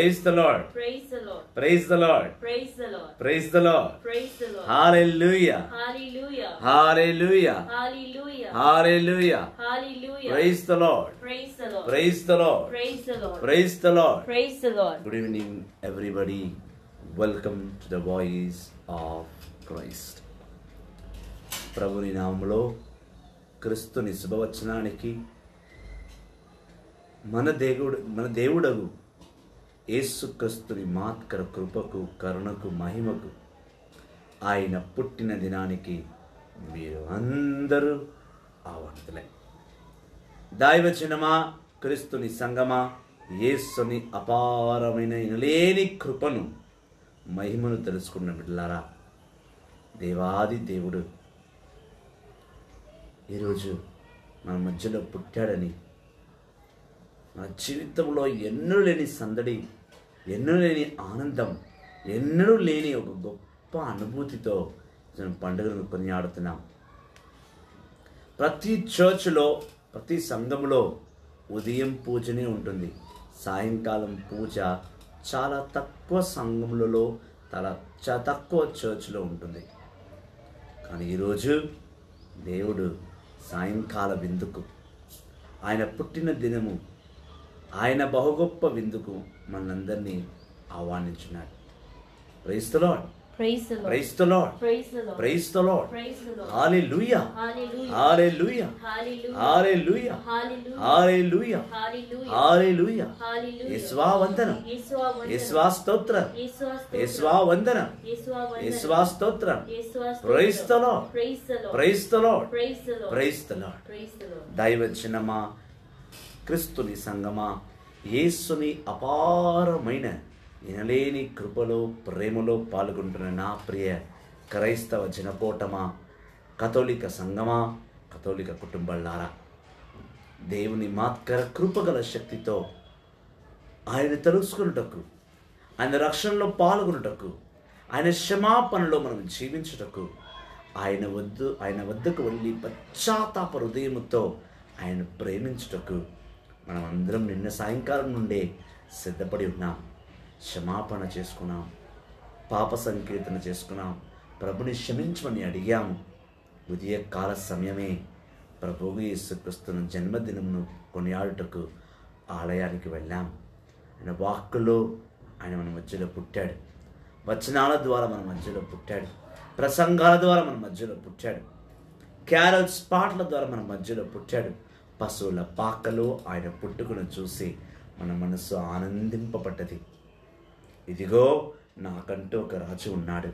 Praise the Lord. Praise the Lord. Praise the Lord. Praise the Lord. Praise the Lord. Praise the Lord. Hallelujah. Hallelujah. Hallelujah. Hallelujah. Hallelujah. Hallelujah. Praise the Lord. Praise the Lord. Praise the Lord. Praise the Lord. Praise the Lord. Praise the Lord. Good evening, everybody. Welcome to the voice of Christ. ప్రభుని నామములో క్రీస్తుని శుభవచనానికి మన దేవుడగు యేసుక్రీస్తుని మాత్కర కృపకు కరుణకు మహిమకు ఆయన పుట్టిన దినానికి మీరు అందరూ ఆహ్వానితులే. దైవజనమా, క్రీస్తుని సంగమా, యేసుని అపారమైన ఎనలేని కృపను మహిమను తెలుసుకున్న బిడ్డలారా, దేవాది దేవుడు ఈరోజు మన మధ్యలో పుట్టాడని, మన జీవితంలో ఎన్నడూ లేని సందడి, ఎన్నడూ లేని ఆనందం, ఎన్నడూ లేని ఒక గొప్ప అనుభూతితో మనం పండుగను కొనియాడుతున్నాం. ప్రతి చర్చ్లో, ప్రతి సంఘంలో ఉదయం పూజనే ఉంటుంది. సాయంకాలం పూజ చాలా తక్కువ సంఘములలో, చాలా తక్కువ చర్చ్లో ఉంటుంది. కానీ ఈరోజు దేవుడు సాయంకాల విందుకు, ఆయన పుట్టిన దినము, ఆయన బహుగొప్ప విందుకు మనందరినీ ఆహ్వానించున్నాడు. Praise the Lord. Praise the Lord. Praise the Lord. Praise the Lord. Praise the Lord. Praise the Lord. Hallelujah. Hallelujah. Hallelujah. Hallelujah. Hallelujah. Hallelujah. Hallelujah. Hallelujah. Hallelujah. Hallelujah. యేసువా వందనం. యేసువా వందనం. యేసువా స్తోత్రం. యేసువా స్తోత్రం. యేసువా వందనం. యేసువా వందనం. యేసువా స్తోత్రం. యేసువా స్తోత్రం. Praise the Lord. Praise the Lord. Praise the Lord. Praise the Lord. Praise the Lord. Praise the Lord. దైవజనమా, క్రీస్తుని సంగమా, యేసుని అపారమైన ఎనలేని కృపలో ప్రేమలో పాల్గొంటున్న నా ప్రియ క్రైస్తవ జనపోటమా, కథోలిక సంఘమా, కథోలిక కుటుంబాలారా, దేవుని మాత్కర కృపగల శక్తితో ఆయన తెలుసుకున్నటకు, ఆయన రక్షణలో పాల్గొనుటకు, ఆయన క్షమాపణలో మనం జీవించుటకు, ఆయన వద్దకు వెళ్ళి పశ్చాత్తాప హృదయముతో ఆయన ప్రేమించుటకు మనం అందరం నిన్న సాయంకాలం నుండే సిద్ధపడి ఉన్నాం. క్షమాపణ చేసుకున్నాం, పాప సంకీర్తన చేసుకున్నాం, ప్రభుని క్షమించమని అడిగాము. ఉదయ కాల సమయమే ప్రభువు యేసుక్రీస్తు జన్మదినమును కొనియాడుటకు ఆలయానికి వెళ్ళాం. ఆయన వాక్కులో ఆయన మన మధ్యలో పుట్టాడు, వచనాల ద్వారా మన మధ్యలో పుట్టాడు, ప్రసంగాల ద్వారా మన మధ్యలో పుట్టాడు, క్యారల్స్ పాటల ద్వారా మన మధ్యలో పుట్టాడు. పశువుల పాకలో ఆయన పుట్టుకను చూసి మన మనస్సు ఆనందింపబడ్డది. ఇదిగో, నాకంటూ ఒక రాజు ఉన్నాడు,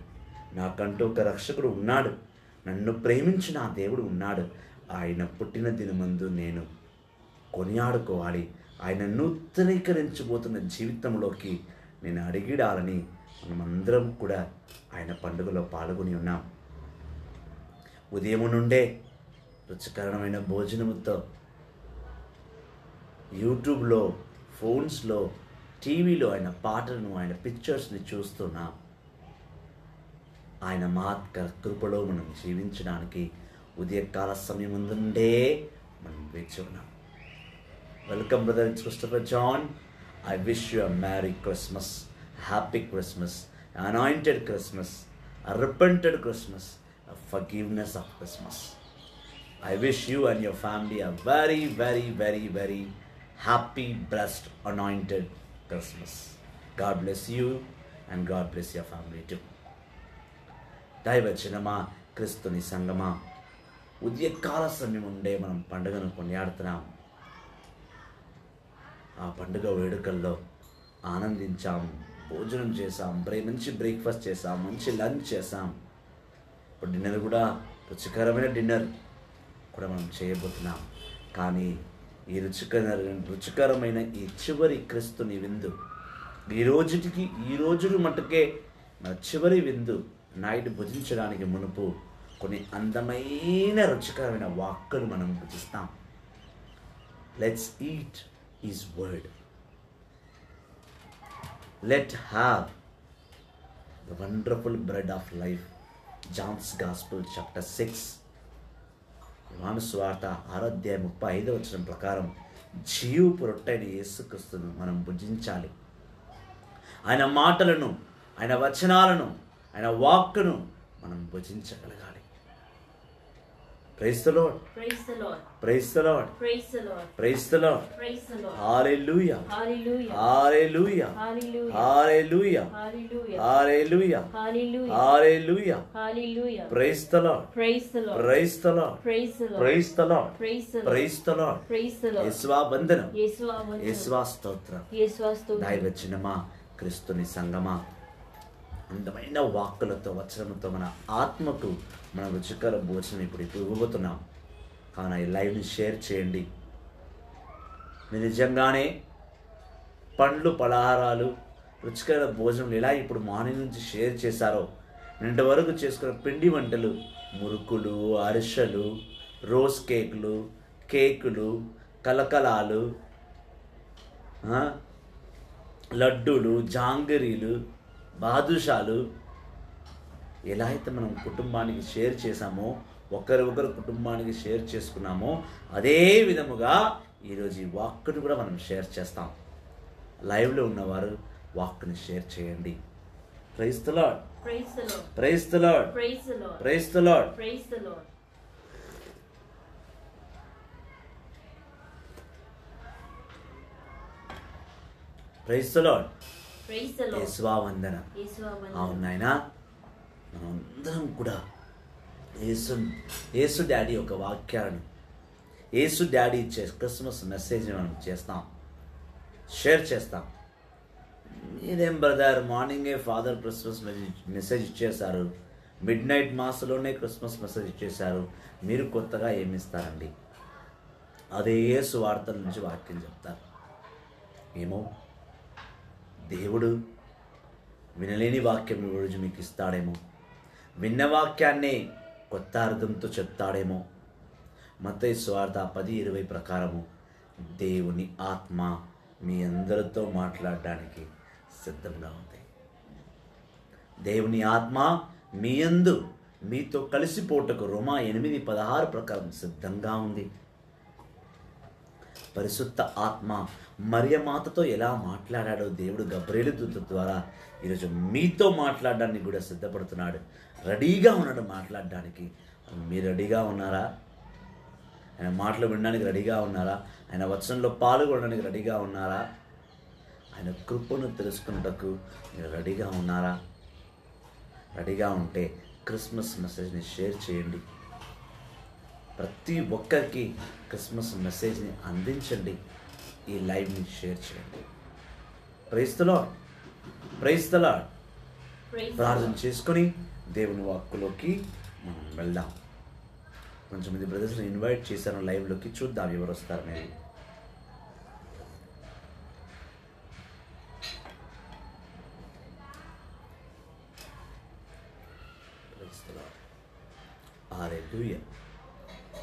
నాకంటూ ఒక రక్షకుడు ఉన్నాడు, నన్ను ప్రేమించిన ఆ దేవుడు ఉన్నాడు. ఆయన పుట్టిన దినమందు నేను కొనియాడుకోవాలి, ఆయన నూతనీకరించబోతున్న జీవితంలోకి నేను అడిగిడాలని మనమందరం కూడా ఆయన పండుగలో పాల్గొని ఉన్నాం. ఉదయం నుండే రుచికరమైన భోజనముతో యూట్యూబ్లో, ఫోన్స్లో, టీవీలో ఆయన పాటలను, ఆయన పిక్చర్స్ని చూస్తున్నాం. ఆయన మాత్కర కృపలో మనం జీవించడానికి ఉదయకాల సమయం నుండే మనం వేచి ఉన్నాం. Welcome brother Christopher John. I wish you a Merry Christmas, Happy Christmas, Anointed Christmas, a repented Christmas, a forgiveness of Christmas. I wish you and your family a very, very, very, very happy, blessed, anointed Christmas. God bless you and God bless your family too. దైవజనమా, క్రీస్తుని సంగమా, ఉదయకాల సమయం ఉండే మనం పండుగను కొనియాడుతున్నాం. ఆ పండుగ వేడుకల్లో ఆనందించాం, భోజనం చేసాం, మంచి బ్రేక్ఫాస్ట్ చేసాం, మంచి లంచ్ చేసాం. ఇప్పుడు డిన్నర్ కూడా రుచికరమైన డిన్నర్ కూడా మనం చేయబోతున్నాం. కానీ ఈ రుచికరమైన ఈ చివరి క్రీస్తుని విందు, ఈ రోజు మటుకే మన చివరి విందు నైట్ భుజించడానికి మునుపు కొన్ని అందమైన రుచికరమైన వాక్కులు మనం భుజిస్తాం. Let's eat his word. Let have the wonderful bread of life. John's Gospel chapter 6 యోహాను సువార్త 6:35 ప్రకారం జీవపు రొట్టెని యేసుక్రీస్తును మనం భుజించాలి. ఆయన మాటలను, ఆయన వచనాలను, ఆయన వాక్కును మనం భుజించగలగాలి. Praise the Lord, Praise the Lord. Praise the Lord, Praise the Lord. Praise the Lord. Praise the Lord. Hallelujah, Hallelujah. Hallelujah, Hallelujah. Hallelujah, Hallelujah. Hallelujah, Hallelujah. Hallelujah. Hallelujah. Praise the Lord, Praise the Lord. Praise the Lord, Praise the Lord. Praise the Lord, Praise the Lord. Praise the Lord. Praise the Lord. యేసువా వందనం, యేసువా వందనం. యేసువా స్తోత్రం. యేసువా స్తోత్రం. దైవజనమా, క్రీస్తుని సంగమా, అందమైన వాక్కులతో, వచనముతో మన ఆత్మకు మన రుచికర భోజనం ఇప్పుడు ఇవ్వబోతున్నాం. కావున ఈ లైవ్ని షేర్ చేయండి. మీరు నిజంగానే పండ్లు, పలహారాలు, రుచికర భోజనం ఎలా ఇప్పుడు మార్నింగ్ నుంచి షేర్ చేశారో, నిన్నటి వరకు చేసుకున్న పిండి వంటలు, మురుకులు, అరిసెలు, రోజ్ కేకులు, కలకలాలు, లడ్డూలు, జాంగరీలు, బాదుషాలు ఎలా అయితే మనం కుటుంబానికి షేర్ చేశామో, ఒకరు కుటుంబానికి షేర్ చేసుకున్నామో, అదే విధముగా ఈరోజు ఈ వాక్కుని కూడా మనం షేర్ చేస్తాం. లైవ్లో ఉన్నవారు వాక్కుని షేర్ చేయండి. Praise the Lord, Praise the Lord. Praise the Lord, Praise the Lord. Praise the Lord. Praise the Lord. Praise the Lord. Praise the Lord. యేసువా వందనం. యేసువా వందనం. అవును నాయనా, మనం అందరం కూడా యేసు డాడీ యొక్క వాక్యాలను, యేసు డాడీ ఇచ్చే క్రిస్మస్ మెసేజ్ని మనం చేస్తాం, షేర్ చేస్తాం. మీరేం బ్రదర్, మార్నింగే ఫాదర్ క్రిస్మస్ మెసేజ్ ఇచ్చేశారు, మిడ్ నైట్ మాస్లోనే క్రిస్మస్ మెసేజ్ ఇచ్చేశారు, మీరు కొత్తగా ఏమి ఇస్తారండి? అదే యేసు వార్తల నుంచి వాక్యం చెప్తారు. ఏమో దేవుడు వినలేని వాక్యం ఈరోజు మీకు ఇస్తాడేమో, విన్న వాక్యాన్నే కొత్త అర్థంతో చెప్తాడేమో. మత్తయి సువార్త 10:20 ప్రకారము దేవుని ఆత్మ మీ అందరితో మాట్లాడడానికి సిద్ధంగా ఉంది. దేవుని ఆత్మ మీ యందు మీతో కలిసిపోటకు రోమా 8:16 ప్రకారం సిద్ధంగా ఉంది. పరిశుద్ధ ఆత్మ మరియమాతతో ఎలా మాట్లాడాడో దేవుడు గబ్రియేలు దూత ద్వారా ఈరోజు మీతో మాట్లాడడానికి కూడా సిద్ధపడుతున్నాడు. రెడీగా ఉన్నాడు మాట్లాడడానికి. మీరు రెడీగా ఉన్నారా? ఆయన మాటలు వినడానికి రెడీగా ఉన్నారా? ఆయన వచనంలో పాల్గొనడానికి రెడీగా ఉన్నారా? ఆయన కృపను తెలుసుకున్నటకు మీరు రెడీగా ఉన్నారా? రెడీగా ఉంటే క్రిస్మస్ మెసేజ్ని షేర్ చేయండి. ప్రతి ఒక్కరికి క్రిస్మస్ మెసేజ్ని అందించండి. ఈ లైవ్ని షేర్ చేయండి. Praise the Lord, praise the Lord. Praise the ప్రార్థన Lord. చేసుకొని దేవుని వాక్కులోకి మనం వెళ్దాం. కొంచెంమంది బ్రదర్స్ని ఇన్వైట్ చేశాను లైవ్లోకి, చూద్దాం ఎవరు వస్తారు అనేది. Praise the Lord. Hallelujah,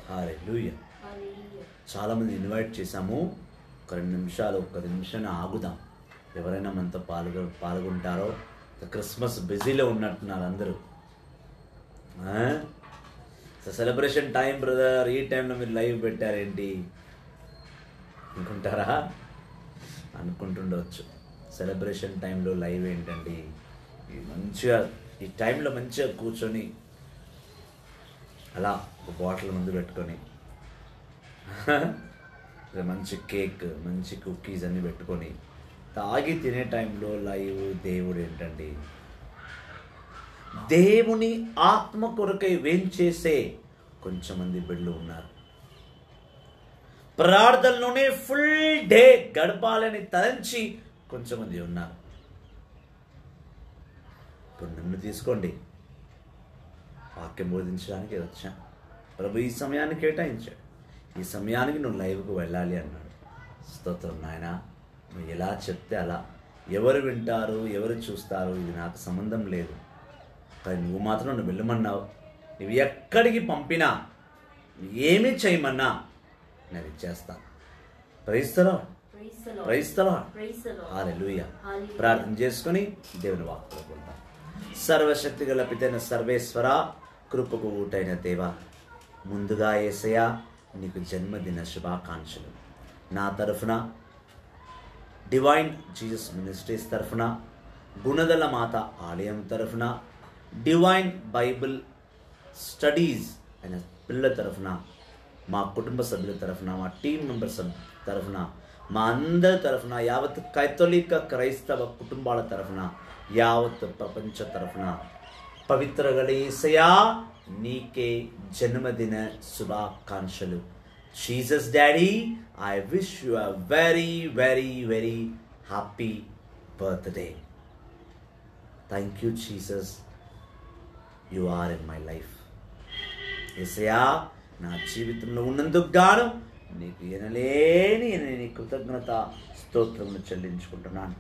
hallelujah. Hallelujah. చాలామంది ఇన్వైట్ చేశాము. ఒక 2 నిమిషాలు, ఒక్క నిమిషాన్ని ఆగుదాం. ఎవరైనా మనతో పాల్గొంటారో. క్రిస్మస్ బిజీలో ఉన్నట్టున్నారు అందరూ. సెలబ్రేషన్ టైం బ్రదర్, ఈ టైంలో మీరు లైవ్ పెట్టారేంటి అనుకుంటారా? అనుకుంటుండవచ్చు. సెలబ్రేషన్ టైంలో లైవ్ ఏంటండి? మంచిగా ఈ టైంలో మంచిగా కూర్చొని అలా ఒక బాటిల్ ముందు పెట్టుకొని మంచి కేక్, మంచి కుకీస్ అన్నీ పెట్టుకొని తాగి తినే టైంలో లైవ్ దేవుడు ఏంటండి? దేవుని ఆత్మ కొరకై వేంచేసే కొంచెమంది బిడ్డలు ఉన్నారు. ప్రార్థనలోనే ఫుల్ డే గడపాలని తలంచి కొంచెమంది ఉన్నారు. ఇప్పుడు నన్ను తీసుకోండి, వాక్యం బోధించడానికి వచ్చా. ప్రభు ఈ సమయాన్ని కేటాయించాడు. ఈ సమయానికి నువ్వు లైవ్కు వెళ్ళాలి అన్నాడు. స్తోత్రం నాయనా. నువ్వు ఎలా చెప్తే అలా. ఎవరు వింటారు, ఎవరు చూస్తారు, ఇది నాకు సంబంధం లేదు. కానీ నువ్వు మాత్రం నువ్వు వెళ్ళమన్నావు. నువ్వు ఎక్కడికి పంపినా, ఏమి చేయమన్నా నేను ఇచ్చేస్తాను. Praise the Lord, Praise the Lord. Praise the Lord. Praise the Lord. Hallelujah. Hallelujah. ప్రార్థన చేసుకొని దేవుని వాక్కులోకి వెళ్దాం. సర్వశక్తి గల పితైన సర్వేశ్వర, కృపకు ఊటైన దేవ, ముందుగా యేసయ్యా నీకు జన్మదిన శుభాకాంక్షలు. నా తరఫున, డివైన్ జీసస్ మినిస్ట్రీస్ తరఫున, గుణదల మాత ఆలయం తరఫున, డివైన్ బైబిల్ స్టడీస్ అయిన పిల్లల తరఫున, మా కుటుంబ సభ్యుల తరఫున, మా టీం మెంబర్స్ తరఫున, మా అందరి తరఫున, యావత్ కైథోలిక క్రైస్తవ కుటుంబాల తరఫున, యావత్ ప్రపంచ తరఫున పవిత్ర యేసయ్యా నీకే జన్మదిన శుభాకాంక్షలు. Jesus daddy, I wish you a very very very happy birthday. Thank you Jesus, you are in my life. యేసయ్యా నా జీవితంలో ఉన్నందుకు గాను నీకు ఎనలేని కృతజ్ఞత స్తోత్రములు చెల్లించుకుంటున్నాను.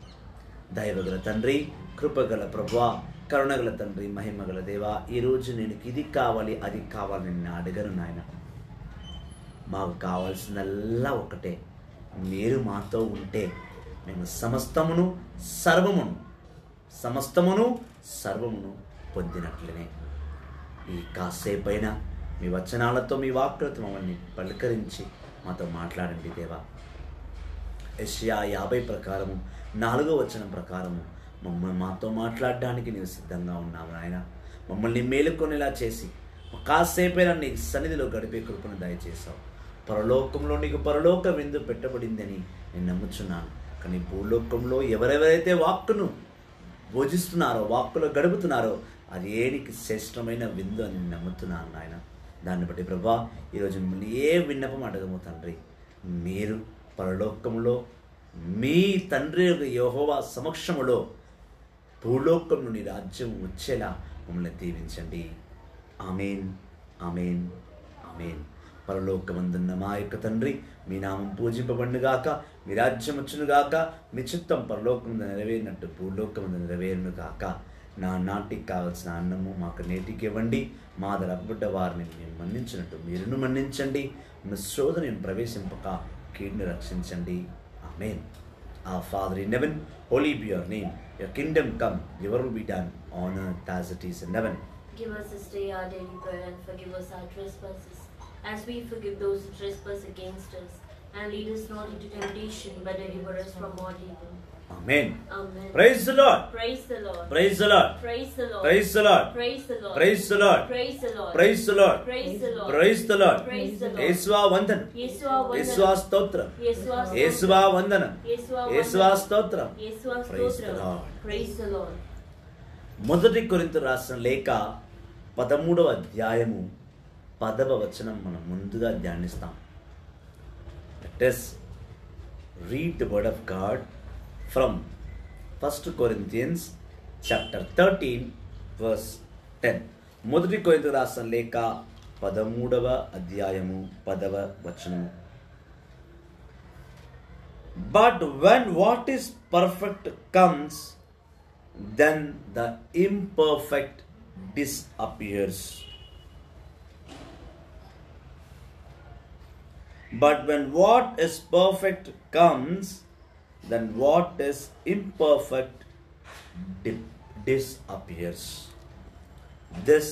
దైవగల తండ్రి, కృపగల ప్రభువా, కరుణగల తండ్రి, మహిమగల దేవా, ఈరోజు నేను ఇది కావాలి అది కావాలి నేను అడగను నాయన. మాకు కావాల్సిందల్లా ఒకటే, మీరు మాతో ఉంటే మేము సమస్తమును సర్వమును పొందినట్లనే. ఈ కాసేపైన మీ వచనాలతో, మీ వాక్కులతో మమ్మల్ని పలకరించి మాతో మాట్లాడండి దేవా. యెషయా 50 ప్రకారము 4వ వచనం ప్రకారము మాతో మాట్లాడడానికి నీవు సిద్ధంగా ఉన్నావు నాయన. మమ్మల్ని మేలుకొనేలా చేసి కాసేపైనా నీ సన్నిధిలో గడిపే కృపను దయచేసావు. పరలోకంలో నీకు పరలోక విందు పెట్టబడిందని నేను నమ్ముచున్నాను. కానీ భూలోకంలో ఎవరెవరైతే వాక్కును భోజిస్తున్నారో, వాక్కులో గడుపుతున్నారో, అది ఏనికి శ్రేష్టమైన విందు అని నేను నమ్ముతున్నాను నాయన. దాన్ని బట్టి ప్రభా, ఈరోజు మిమ్మల్ని ఏ విన్నపం అడగము తండ్రి. మీరు పరలోకంలో మీ తండ్రి యెహోవా సమక్షములో భూలోకం నుండి రాజ్యం వచ్చేలా మమ్మల్ని దీవించండి. ఆమేన్, ఆమేన్, ఆమేన్. పరలోకమందున్న మా యొక్క తండ్రి, మీ నామం పూజింపబడునుగాక, మీ రాజ్యం వచ్చునుగాక, మీ చిత్తం పరలోకమందు నెరవేరినట్టు భూలోకమందు నెరవేరునుగాక. నా నాటికి కావలసిన అన్నము మాకు నేటికి ఇవ్వండి. మా అప్పుడ్డ వారిని మేము మన్నించినట్టు మీరును మన్నించండి. మీ శోధనను ప్రవేశింపక కీడును రక్షించండి. ఆమేన్. Our Father in heaven, holy be your name. Your kingdom come, your will be done on earth as it is in heaven. Give us this day our daily bread, and forgive us our trespasses, as we forgive those who trespass against us. And lead us not into temptation, but deliver us from all evil. Amen. Amen. Praise the Lord. Praise the Lord. Praise the Lord. Praise the Lord. Praise the Lord. Praise the Lord. Praise the Lord. Praise the Lord. Praise the Lord. Praise the Lord. Praise the Lord. Praise the Lord. యేసువా వందనం, Yesua యేసువా vandanam. స్తోత్రం, Yesua stotram. యేసువా వందనం, Yesua యేసువా vandanam. స్తోత్రం. Yesua Praise the stotram. Lord. Praise the Lord. మొదటి కొరింథీ రాసిన లేఖ 13వ అధ్యాయము 10వ వచనం మనం ముందుగా ధ్యానిస్తాం. Let us read the word of God from 1 Corinthians chapter 13 verse 10. మొదటి కొరింథీ రాసిన లేఖ 13వ అధ్యాయము 10వ వచనము. But when what is perfect comes, then the imperfect disappears. But when what is perfect comes, then what is imperfect disappears. This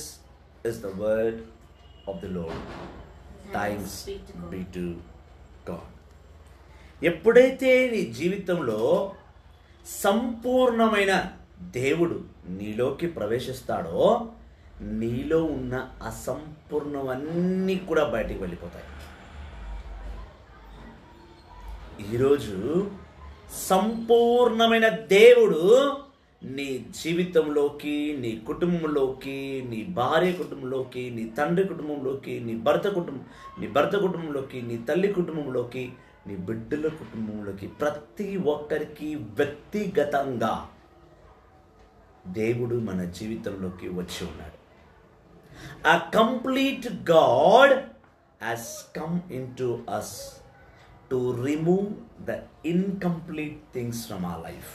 is the word of the Lord. Thanks be to God. ఎప్పుడైతే నీ జీవితంలో సంపూర్ణమైన దేవుడు నీలోకి ప్రవేశిస్తాడో, నీలో ఉన్న అసంపూర్ణమన్నీ కూడా బయటికి వెళ్ళిపోతాయి. ఈరోజు సంపూర్ణమైన దేవుడు నీ జీవితంలోకి, నీ కుటుంబంలోకి, నీ భార్య కుటుంబంలోకి, నీ తండ్రి కుటుంబంలోకి, నీ భర్త కుటుంబంలోకి, నీ తల్లి కుటుంబంలోకి, నీ బిడ్డల కుటుంబంలోకి, ప్రతి ఒక్కరికి వ్యక్తిగతంగా దేవుడు మన జీవితంలోకి వచ్చి ఉన్నాడు. A complete God has come into us to remove the incomplete things from our life.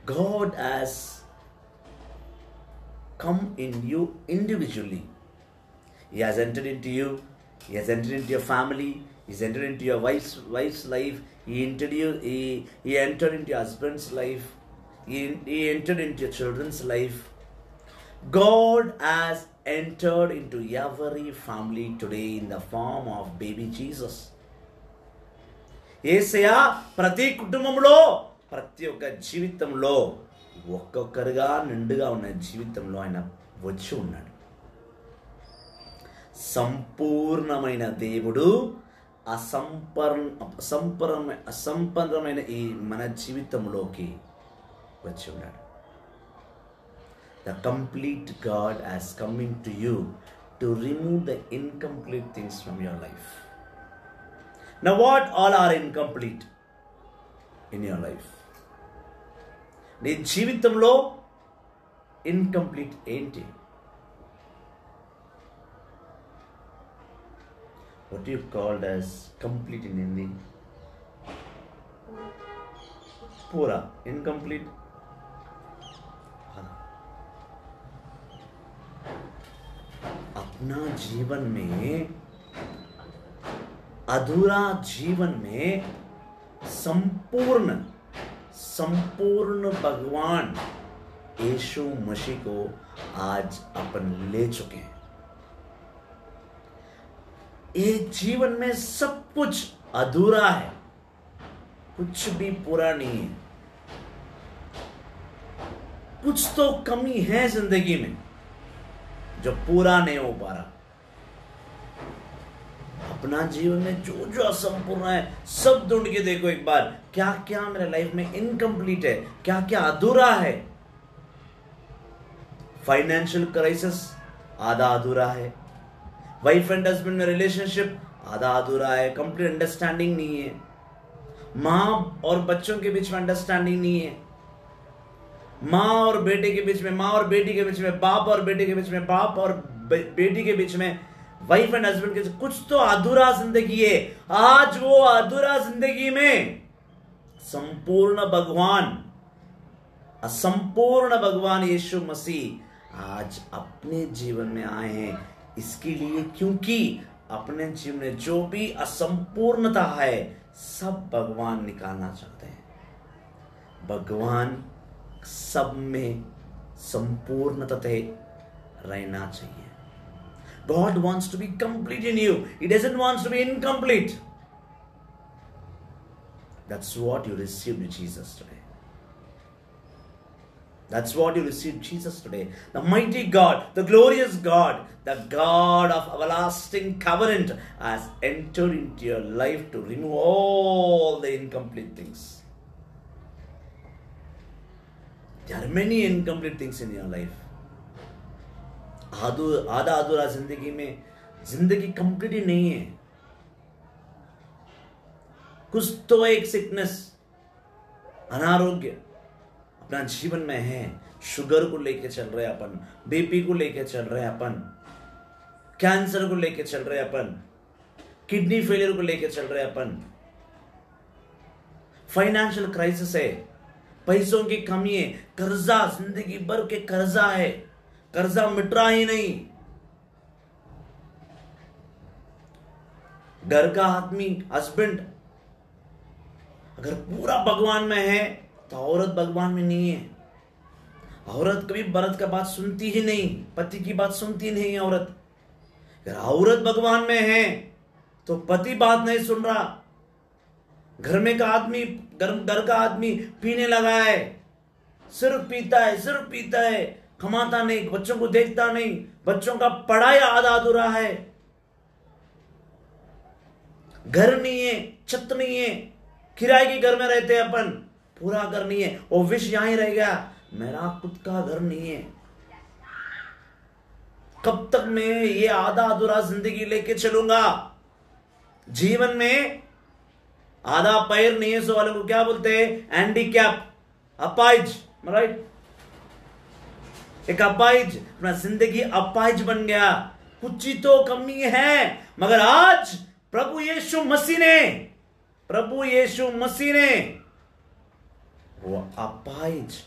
God has come in you individually. He has entered into you. He has entered into your family. He's entered into your wife's life. He entered into your husband's life. He entered into your children's life. God has entered into every family today in the form of baby Jesus. యేసయ్య ప్రతి కుటుంబంలో ప్రతి ఒక్క జీవితంలో ఒక్కొక్కరుగా నిండుగా ఉన్న జీవితంలో ఆయన వచ్చి ఉన్నాడు. సంపూర్ణమైన దేవుడు అసంపన్నమైన ఈ మన జీవితంలోకి వచ్చి ఉన్నాడు. The complete God has come into you to remove the incomplete things from your life. Now what all are incomplete in your life? నీ జీవితంలో ఇన్కంప్లీట్ ఏంటి? What you called as complete in Hindi? पूरा incomplete. अपना जीवन में अधूरा जीवन में संपूर्ण भगवान यीशु मसीह को आज अपन ले चुके हैं. ये जीवन में सब कुछ अधूरा है, कुछ भी पूरा नहीं है. कुछ तो कमी है जिंदगी में जो पूरा नहीं हो पा रहा. अपना जीवन में जो जो असंपूर्ण है सब ढूंढ के देखो एक बार, क्या क्या मेरे लाइफ में इनकम्प्लीट है, क्या क्या अधूरा है. फाइनेंशियल क्राइसिस आधा अधूरा है. वाइफ एंड हस्बैंड में रिलेशनशिप आधा अधूरा है, कंप्लीट अंडरस्टैंडिंग नहीं है. माँ और बच्चों के बीच में अंडरस्टैंडिंग नहीं है. माँ और बेटे के बीच में, माँ और बेटी के बीच में, बाप और बेटे के बीच में, बाप और बेटी के बीच में, वाइफ एंड हस्बैंड के, कुछ तो अधूरा जिंदगी है. आज वो अधूरा जिंदगी में संपूर्ण भगवान, असंपूर्ण भगवान यीशु मसीह आज अपने जीवन में आए हैं. इसके लिए क्योंकि अपने जीवन में जो भी असंपूर्णता है सब भगवान निकालना चाहते हैं. भगवान सब में संपूर्णता रहना चाहिए. God wants to be complete in you. He doesn't want to be incomplete. That's what you received Jesus today. That's what you received Jesus today. The mighty God, the glorious God, the God of everlasting covenant has entered into your life to remove all the incomplete things. There are many incomplete things in your life. आधा अधूरा जिंदगी में जिंदगी complete ही नहीं है. कुछ तो एक सिकनेस, अनारोग्य अपना जीवन में है. शुगर को लेके चल रहे अपन, बीपी को लेके चल रहे अपन, कैंसर को लेके चल रहे अपन, किडनी फेलियर को लेके चल रहे अपन. फाइनेंशियल क्राइसिस है, पैसों की कमी है, कर्जा जिंदगी भर के कर्जा है, कर्जा मिट रहा ही नहीं. घर का आदमी, हस्बैंड अगर पूरा भगवान में है तो औरत भगवान में नहीं है. औरत कभी मर्द का बात सुनती ही नहीं, पति की बात सुनती नहीं है औरत. अगर औरत भगवान में है तो पति बात नहीं सुन रहा. घर में का आदमी, घर का आदमी पीने लगा है, सिर्फ पीता है, कमाता नहीं, बच्चों को देखता नहीं, बच्चों का पढ़ाई आधा अधूरा है. घर नहीं है, छत नहीं है, किराए के घर में रहते हैं अपन, पूरा घर नहीं है. वो विश यहां ही रह गया, मेरा खुद का घर नहीं है. कब तक मैं ये आधा अधूरा जिंदगी लेके चलूंगा? जीवन में आधा पैर नहीं है, सो वालों को क्या बोलते हैं? हैंडीकैप, अपाइज, राइट? एक अपाइज, अपना जिंदगी अपाइज बन गया. कुछ ही तो कमी है, मगर आज प्रभु यीशु मसीह ने वो अपाइज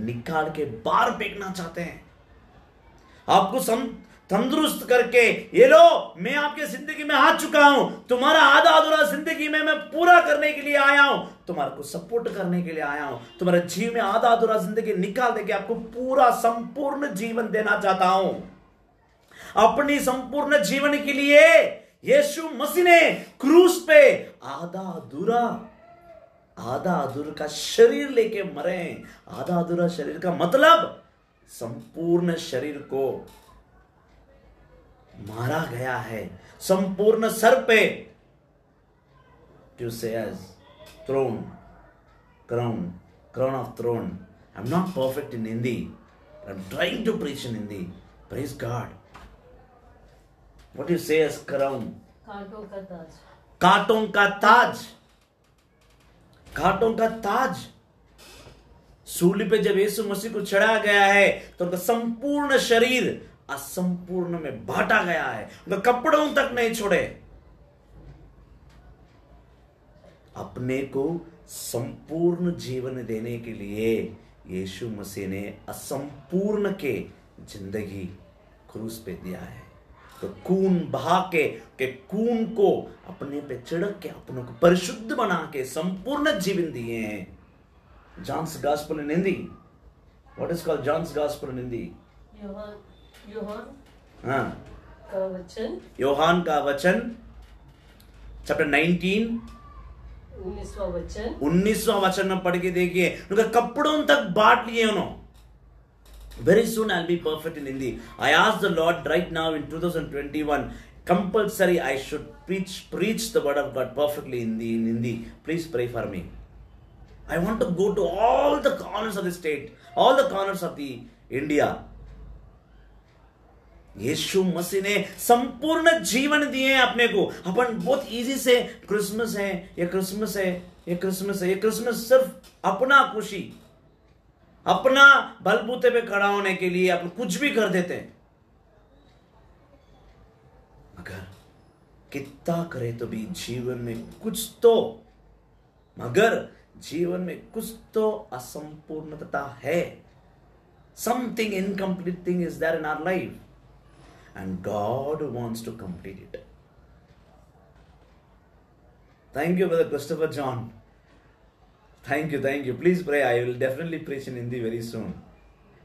निकाल के बाहर फेंकना चाहते हैं. आपको तंदुरुस्त करके, ये लो, मैं आपके जिंदगी में आ चुका हूं, तुम्हारा आधा अधूरा जिंदगी में मैं पूरा करने के लिए आया हूं, तुम्हारे को सपोर्ट करने के लिए आया हूं. तुम्हारे जीवन में आधा अधूरा जिंदगी निकाल देके आपको पूरा संपूर्ण जीवन देना चाहता हूं. अपनी संपूर्ण जीवन के लिए यीशु मसीह ने क्रूस पे आधा अधूरा का शरीर लेके मरे। आधा अधूरा शरीर का मतलब संपूर्ण शरीर को मारा गया है, संपूर्ण सर पे। टू से as throne, crown of throne. I'm not perfect in Hindi, but I'm trying to preach in Hindi. Praise God. What do you say as crown? कांटों का ताज। कांटों का ताज। कांटों का ताज। सूली पे जब यीशु मसीह को चढ़ाया गया है तो उनका संपूर्ण शरीर असंपूर्ण में बांटा गया है, उनका कपड़ों तक नहीं छोड़े। अपने को संपूर्ण जीवन देने के लिए यीशु मसीह ने असंपूर्ण के जिंदगी क्रूस पे दिया है। तो खून बहा के खून को अपने पे छिड़क के अपनों को परिशुद्ध बना के संपूर्ण जीवन दिए हैं। John's gospel in Hindi, what is called John's gospel in Hindi? Yohan का वचन चैप्टर 19 19वां वचन में पढ़ के देखिए, उनका कपड़ों तक बांट लिए उन्होंने। Very soon I'll be perfect in Hindi. I asked the Lord right now in 2021, compulsory I should preach the word of God perfectly in Hindi. Please pray for me. I want to go to all the corners of the state, all the corners of the India. यीशु मसीह ने संपूर्ण जीवन दिए हैं अपने को। अपन बहुत easy से Christmas है, ये क्रिसमस है, ये क्रिसमस है, ये क्रिसमस सिर्फ अपना खुशी, अपना बलबूते पे खड़ा होने के लिए अपन कुछ भी कर देते हैं। मगर कितना करे तो भी जीवन में कुछ तो, मगर जीवन में कुछ तो असंपूर्णता है। Something incomplete thing is there in our life. And God wants to complete it. Thank you, Brother Christopher John. Thank you. Please pray. I will definitely preach in Hindi very soon.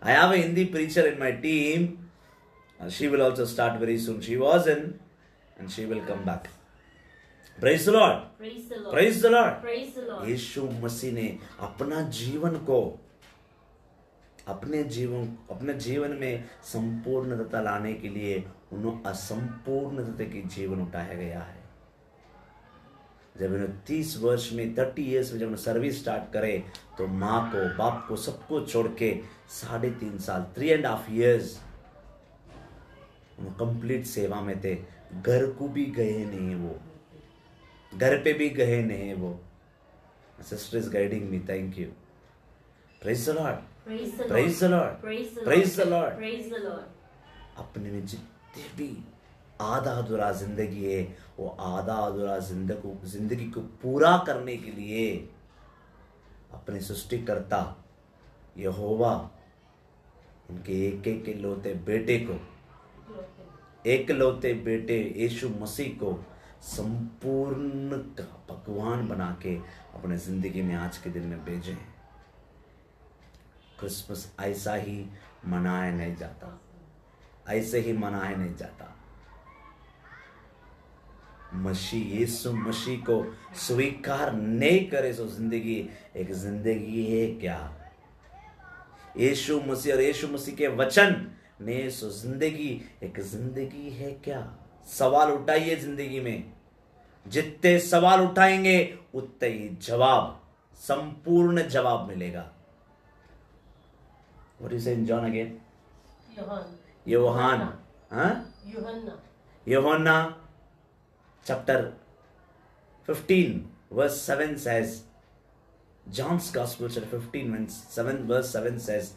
I have a Hindi preacher in my team. She will also start very soon. She was in, and she will come back. Praise the Lord. Praise the Lord. Praise the Lord. Praise the Lord. यीशु मसीह ने अपना जीवन को, अपने जीवन में संपूर्णता लाने के लिए उन्हें असंपूर्णता की जीवन उठाया गया है। जब उन्हें 30 वर्ष में 30 इयर्स में जब उन्हें सर्विस स्टार्ट करे तो माँ को, बाप को, सबको छोड़ के 3.5 साल 3.5 years कंप्लीट सेवा में थे। घर को भी गए नहीं, वो घर पे भी गए नहीं वो। Sister is guiding me, thank you. Praise the Lord. Praise the Lord. Praise the Lord. Praise the Lord. Praise the Lord. Praise the Lord. अपने में जितने भी आधा अधूरा जिंदगी है, वो आधा अधूरा जिंदगी को पूरा करने के लिए अपने सृष्टिकर्ता यहोवा उनके एक लौते बेटे को, एकलौते बेटे यीशु मसीह को संपूर्ण का पकवान बना के अपने जिंदगी में आज के दिन में भेजे। क्रिसमस ऐसा ही मनाया नहीं जाता, ऐसे ही मनाया नहीं जाता। मसीह, यीशु मसीह को स्वीकार नहीं करे सो जिंदगी एक जिंदगी है क्या? यीशु मसीह और यीशु मसीह के वचन ने सो जिंदगी एक जिंदगी है क्या? सवाल उठाइए जिंदगी में, जितने सवाल उठाएंगे उतने ही जवाब, संपूर्ण जवाब मिलेगा। What do you say in John again? Yohan. Yohanna chapter 15 verse 7 says, John's Gospel chapter 15 verse 7 says,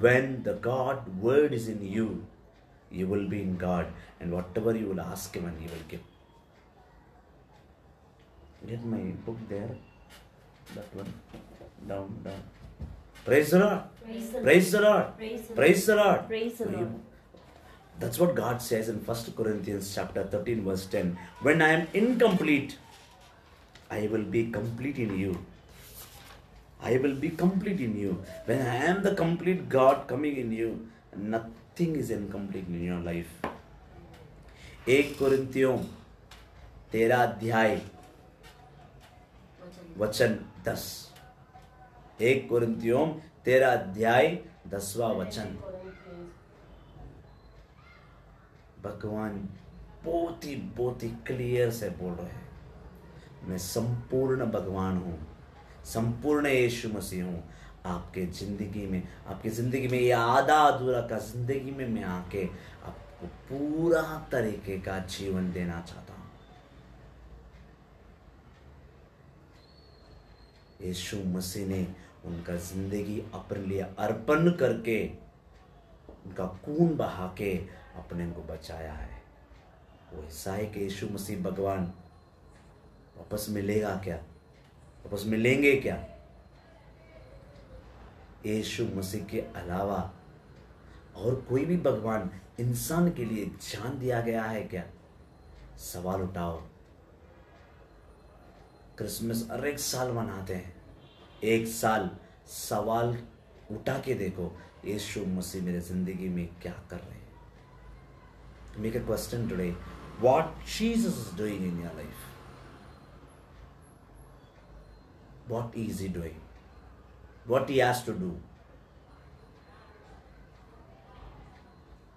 when the God word is in you, you will be in God, and whatever you will ask him and he will give. Get my book there, that one, down. Praise the Lord. Praise the Lord. Praise the Lord. Praise the Lord. That's what God says in 1 Corinthians chapter 13 verse 10. When I am incomplete, I will be complete in you. I will be complete in you. When I am the complete God coming in you, nothing is incomplete in your life. 1 Corinthians 13 अध्याय वचन 10। 1 कोरिन्थियों 13 अध्याय 10वां वचन। भगवान बहुत ही clear से बोल रहे हैं, मैं संपूर्ण भगवान हूँ, संपूर्ण यीशु मसीह हूँ। आपकी जिंदगी में ये आधा अधूरा का जिंदगी में मैं आके आपको पूरा तरीके का जीवन देना चाहता हूँ। यीशु मसीह ने उनका जिंदगी अपने लिए अर्पण करके, उनका खून बहा के अपने को बचाया है। वो ऐसा है कि यीशु मसीह भगवान वापस मिलेगा क्या? वापस मिलेंगे क्या? यीशु मसीह के अलावा और कोई भी भगवान इंसान के लिए जान दिया गया है क्या? सवाल उठाओ। क्रिसमस हर एक साल मनाते हैं, एक साल सवाल उठा के देखो, यीशु मसीह मेरे जिंदगी में क्या कर रहे हैं? Make a question today. What Jesus is doing in your life? What is he doing? What he has to do?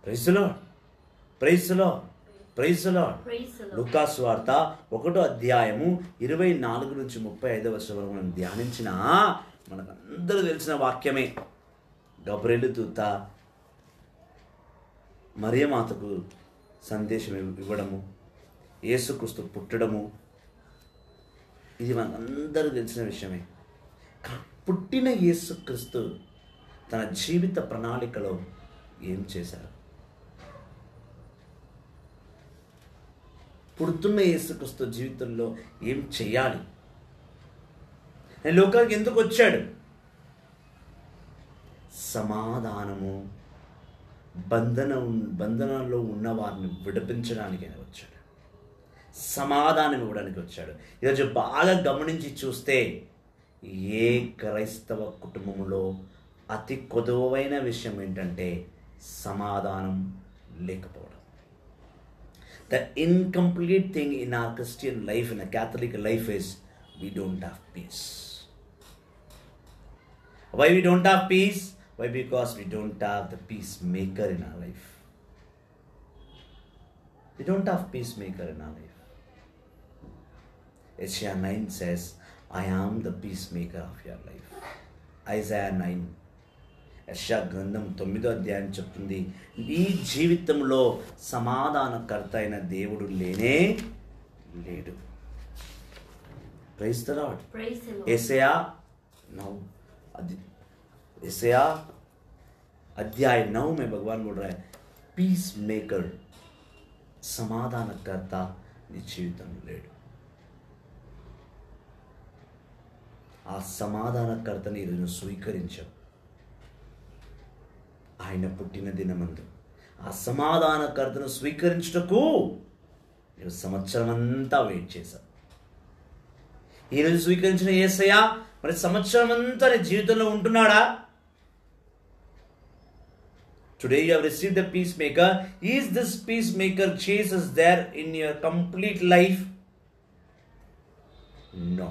Praise the Lord. Praise the Lord. Praise the Lord. Praise the Lord. లూకా సువార్త 1వ అధ్యాయము 24 నుంచి 35వ వచనం వరకు మనం ధ్యానించిన మనకందరూ తెలిసిన వాక్యమే. గబ్రియేలు దూత మరియమాతకు సందేశం ఇవ్వడము, యేసుక్రీస్తు పుట్టడము, ఇది మనందరూ తెలిసిన విషయమే. పుట్టిన యేసుక్రీస్తు తన జీవిత ప్రణాళికలో ఏం చేశారు? పుడుతున్న యేసుక్రీస్తు జీవితంలో ఏం చేయాలి? ఆయన లోకానికి ఎందుకు వచ్చాడు? సమాధానము, బంధనంలో ఉన్న వారిని విడిపించడానికి ఆయన వచ్చాడు. సమాధానం ఇవ్వడానికి వచ్చాడు. ఈరోజు బాగా గమనించి చూస్తే ఏ క్రైస్తవ కుటుంబంలో అతి కొదువైన విషయం ఏంటంటే సమాధానం లేకపోవడం. The incomplete thing in our Christian life, in a Catholic life, is we don't have peace. Why we don't have peace? Why? Because we don't have the peacemaker in our life. We don't have peacemaker in our life. Isaiah 9 says, I am the peacemaker of your life. Isaiah 9. యెషయా గ్రంథం 9వ అధ్యాయం చెప్తుంది, నీ జీవితంలో సమాధానకర్త అయిన దేవుడు లేనే లేడు. Praise the Lord. యెషయా 9 अध्याय 9 में भगवान बोल रहा है, पीस मेकर, సమాధానకర్త నీ జీవితంలో లేడు. ఆ సమాధానకర్తని ఈరోజు స్వీకరించావు. ఆయన పుట్టిన దినమందు ఆ సమాధానకర్తను స్వీకరించుటకు నేను సంవత్సరం అంతా వెయిట్ చేశాను. ఈరోజు స్వీకరించిన యేసయ్య మరి సంవత్సరం అంతా నీ జీవితంలో ఉంటున్నాడా? Today you have received the peacemaker. Is this peacemaker Jesus there in your complete life? No.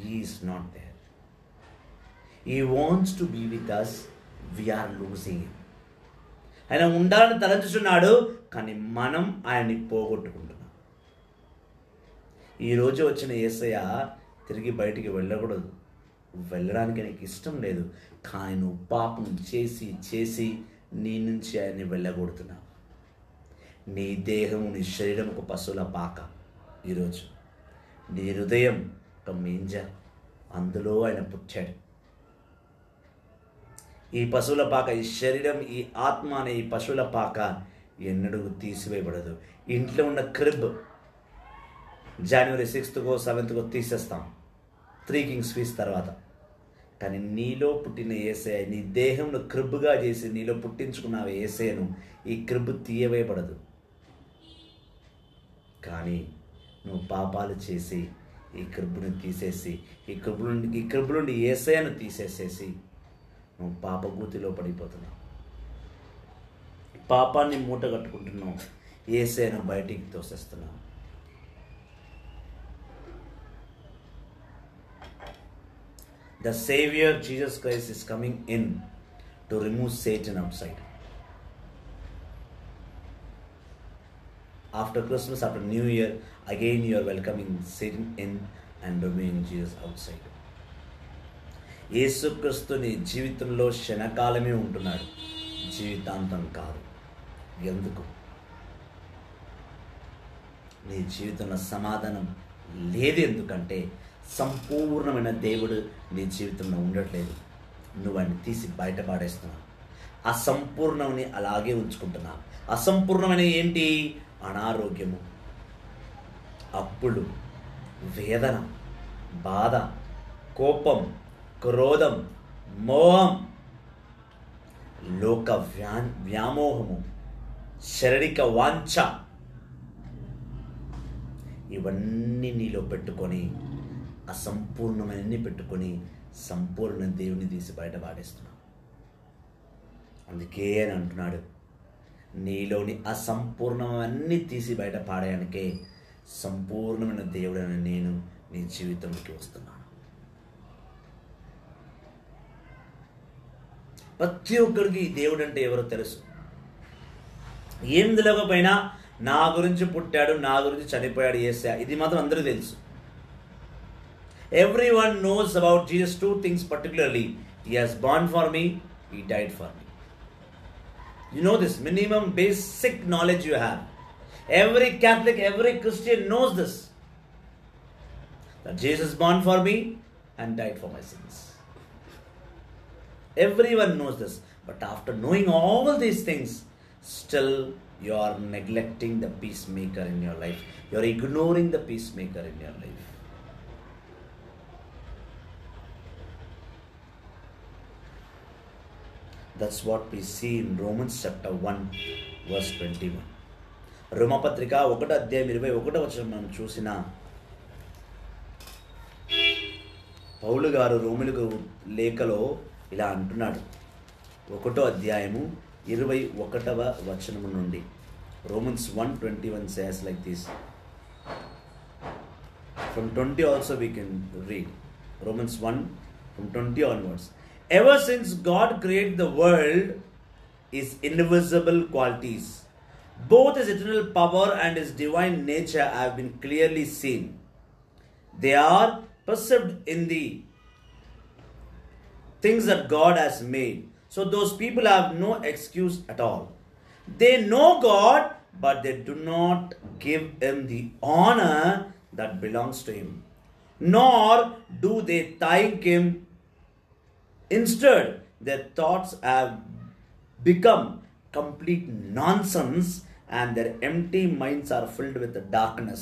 He is not there. He wants to be with us. We are losing him. ఆయన ఉండాలని తలంచుచున్నాడు, కానీ మనం ఆయన్ని పోగొట్టుకుంటున్నాం. ఈరోజు వచ్చిన యేసయ్య తిరిగి బయటికి వెళ్ళకూడదు, వెళ్ళడానికి నీకు ఇష్టం లేదు, కానీ నువ్వు పాపం చేసి చేసి నీ నుంచి ఆయన్ని వెళ్ళగొడుతున్నావు. నీ దేహము, నీ శరీరం ఒక పశువుల పాక. ఈరోజు నీ హృదయం ఒక మేంజ, అందులో ఆయన పుట్టాడు. ఈ పశువుల పాక, ఈ శరీరం, ఈ ఆత్మ అనే ఈ పశువుల పాక ఎన్నడూ తీసివేయబడదు. ఇంట్లో ఉన్న క్రిబ్ జనవరి 6th 7th తీసేస్తాం, 3 Kings ఫీస్ట్ తర్వాత. కానీ నీలో పుట్టిన యేసయ్య, నీ దేహంను క్రిబ్గా చేసి నీలో పుట్టించుకున్న యేసయ్యను ఈ క్రిబ్ తీయవేయబడదు. కానీ నువ్వు పాపాలు చేసి ఈ క్రిబ్ను తీసేసి, ఈ క్రిబ్ నుండి యేసయ్యను తీసేసేసి నువ్వు పాపగూతిలో పడిపోతున్నావు. పాపాన్ని మూట కట్టుకుంటున్నావు, యేసయ్యను బయటికి తోసేస్తున్నావు. The Savior Jesus Christ is coming in to remove Satan outside. After Christmas, after New Year, again you are welcoming Satan in and removing Jesus outside. యేసుక్రీస్తు నీ జీవితంలో క్షణకాలమే ఉంటున్నాడు, జీవితాంతం కాదు. ఎందుకు? నీ జీవితంలో సమాధానం లేదు. ఎందుకంటే సంపూర్ణమైన దేవుడు నీ జీవితంలో ఉండట్లేదు. నువ్వు వాడిని తీసి బయటపడేస్తున్నావు. అసంపూర్ణమని అలాగే ఉంచుకుంటున్నావు. అసంపూర్ణమైన ఏంటి? అనారోగ్యము, అప్పులు, వేదన, బాధ, కోపం, క్రోధం, మోహం, లోక వ్యామోహము, శారీరక వాంఛ, ఇవన్నీ నీలో పెట్టుకొని అసంపూర్ణమైనన్ని పెట్టుకొని సంపూర్ణ దేవుని తీసి బయట పాడేస్తున్నావు. అందుకే అని అంటున్నాడు, నీలోని అసంపూర్ణమన్నీ తీసి బయట పాడేయడానికే సంపూర్ణమైన దేవుడని నేను నీ జీవితంలోకి వస్తున్నాను. ప్రతి ఒక్కరికి ఈ దేవుడు అంటే ఎవరో తెలుసు. ఏం తెలియకపోయినా నా గురించి పుట్టాడు, నా గురించి చనిపోయాడు యేసయ్య, ఇది మాత్రం అందరికీ తెలుసు. Everyone knows about Jesus. Two things particularly: He has born for me, He died for me. You know this minimum basic knowledge you have. Every Catholic, every Christian knows this, that Jesus born for me and died for my sins. Everyone knows this, but after knowing all these things, still you are neglecting the peacemaker in your life. You are ignoring the peacemaker in your life. That's what we see in Romans chapter 1 verse 21. రోమపత్రిక 1:21 మనం చూసిన పౌలు గారు రోమిలకు లేఖలో ఇలా అంటున్నాడు. 1:21 నుండి Romans 1:21 says like this. From 20 also we can read. Romans 1 from 20 onwards. Ever since God created the world, His invisible qualities, both His eternal power and His divine nature, have been clearly seen. They are perceived in the things that God has made. So those people have no excuse at all. They know God, but they do not give Him the honor that belongs to Him, nor do they thank Him. Instead, their thoughts have become complete nonsense and their empty minds are filled with darkness.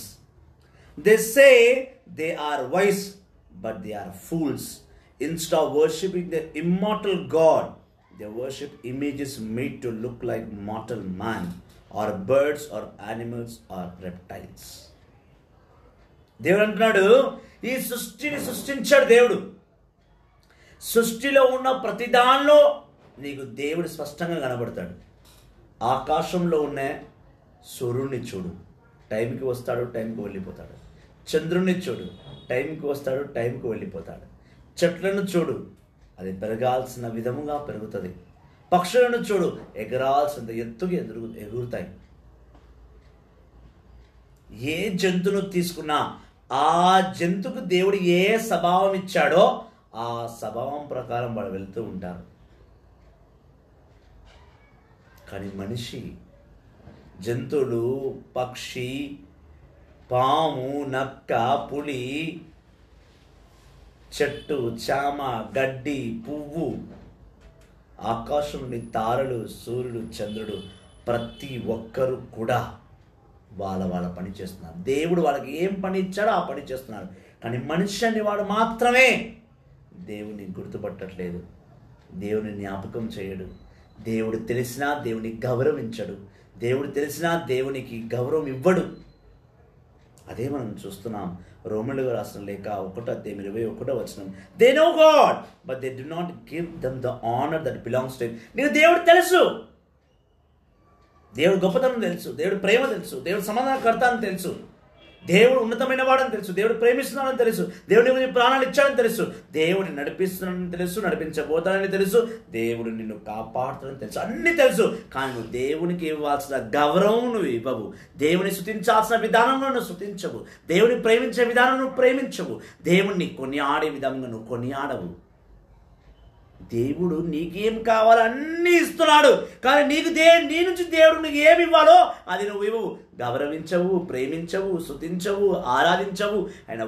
They say they are wise, but they are fools. Instead of worshipping the immortal God, they worship images made to look like mortal man, or birds, or animals, or reptiles. దేవుడు అంటున్నాడు, ఈ సృష్టిని సృష్టించాడు దేవుడు. సృష్టిలో ఉన్న ప్రతి దానిలో నీకు దేవుడు స్పష్టంగా కనబడతాడు. ఆకాశంలో ఉన్న సూర్యుడిని చూడు, టైంకి వస్తాడు, టైంకి వెళ్ళిపోతాడు. చంద్రుడిని చూడు, టైంకి వస్తాడు, టైంకి వెళ్ళిపోతాడు. చెట్లను చూడు, అది పెరగాల్సిన విధముగా పెరుగుతుంది. పక్షులను చూడు, ఎగరాల్సినంత ఎత్తుగా ఎగురుతాయి. ఏ జంతువును తీసుకున్నా ఆ జంతువుకు దేవుడు ఏ స్వభావం ఇచ్చాడో ఆ స్వభావం ప్రకారం వాళ్ళు వెళ్తూ ఉంటారు. కానీ మనిషి, జంతువులు, పక్షి, పాము, నక్క, పులి, చెట్టు, చామ, గడ్డి, పువ్వు, ఆకాశంలోని తారలు, సూర్యుడు, చంద్రుడు, ప్రతి ఒక్కరు కూడా వాళ్ళ పని చేస్తున్నారు. దేవుడు వాళ్ళకి ఏం పని ఇచ్చాడో ఆ పని చేస్తున్నారు. కానీ మనిషి అనేవాడు మాత్రమే దేవుని గుర్తుపట్టట్లేదు, దేవుని జ్ఞాపకం చేయడు. దేవుడు తెలిసినా దేవుని గౌరవించడు, దేవుడు తెలిసినా దేవునికి గౌరవం ఇవ్వడు. అదే మనం చూస్తున్నాం. రోమన్లకు రాసిన లేఖ 1:21. They know God, but they do not give them the honor that belongs to Him. నీకు దేవుడు తెలుసు, దేవుడు గొప్పతనం తెలుసు, దేవుడు ప్రేమ తెలుసు, దేవుడు సమాధానకర్త అని తెలుసు. దేవుడు ఉన్నతమైన వాడని తెలుసు, దేవుడు ప్రేమిస్తున్నాడని తెలుసు, దేవుడి గురించి ప్రాణాలు ఇచ్చాడని తెలుసు, దేవుడు నడిపిస్తున్నాడని తెలుసు, నడిపించబోతాడని తెలుసు, దేవుడు నిన్ను కాపాడుతాడని తెలుసు, అన్నీ తెలుసు. కానీ నువ్వు దేవునికి ఇవ్వాల్సిన గౌరవం నువ్వు ఇవ్వవు, దేవుని స్తుతించాల్సిన విధానంలో నువ్వు స్తుతించవు, దేవుని ప్రేమించే విధానం నువ్వు ప్రేమించవు, దేవుణ్ణి కొనియాడే విధంగా నువ్వు కొనియాడవు. దేవుడు నీకేం కావాలో అన్నీ ఇస్తున్నాడు, కానీ నీ నుంచి దేవుడు నీకు ఏమి ఇవ్వాలో అది నువ్వు ఇవ్వవు, గౌరవించవు, ప్రేమించవు, స్తుతించవు, ఆరాధించవు, ఆయన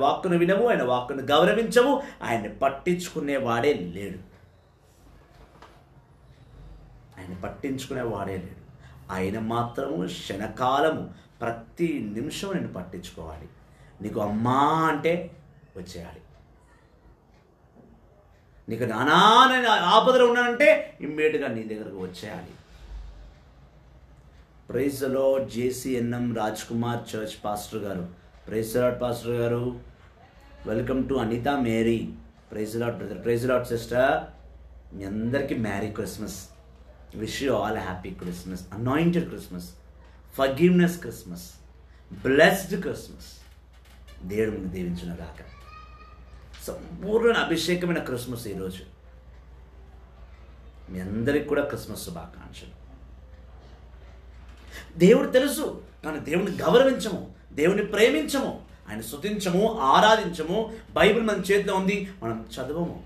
వాక్కును వినవు, ఆయన వాక్కును గౌరవించవు, ఆయన్ని పట్టించుకునేవాడే లేడు. ఆయన మాత్రము క్షణకాలము ప్రతి నిమిషం నేను పట్టించుకోవాలి. నీకు అమ్మా అంటే వచ్చేయాలి, నీకు నానా నేను ఆపదలో ఉన్నానంటే ఇమ్మీడియట్గా నీ దగ్గరకు వచ్చేయాలి. Praise the Lord. JCNM Raj Kumar church pastor garu, praise the Lord pastor garu. Welcome to Anita Mary. Praise the Lord brother, praise the Lord sister. మీ అందరికీ merry Christmas. Wish you all happy Christmas, anointed Christmas, forgiveness Christmas, blessed Christmas. దేవుడు మీకు దీవించును గాక. సంపూర్ణ అభిషేకమైన Christmas ఈరోజు. మీ అందరికి కూడా Christmas శుభాకాంక్షలు. దేవుడు తెలుసు, కానీ దేవుని గౌరవించము, దేవుని ప్రేమించము, ఆయన స్తుతించము, ఆరాధించము. బైబిల్ మన చేతిలో ఉంది, మనం చదవము.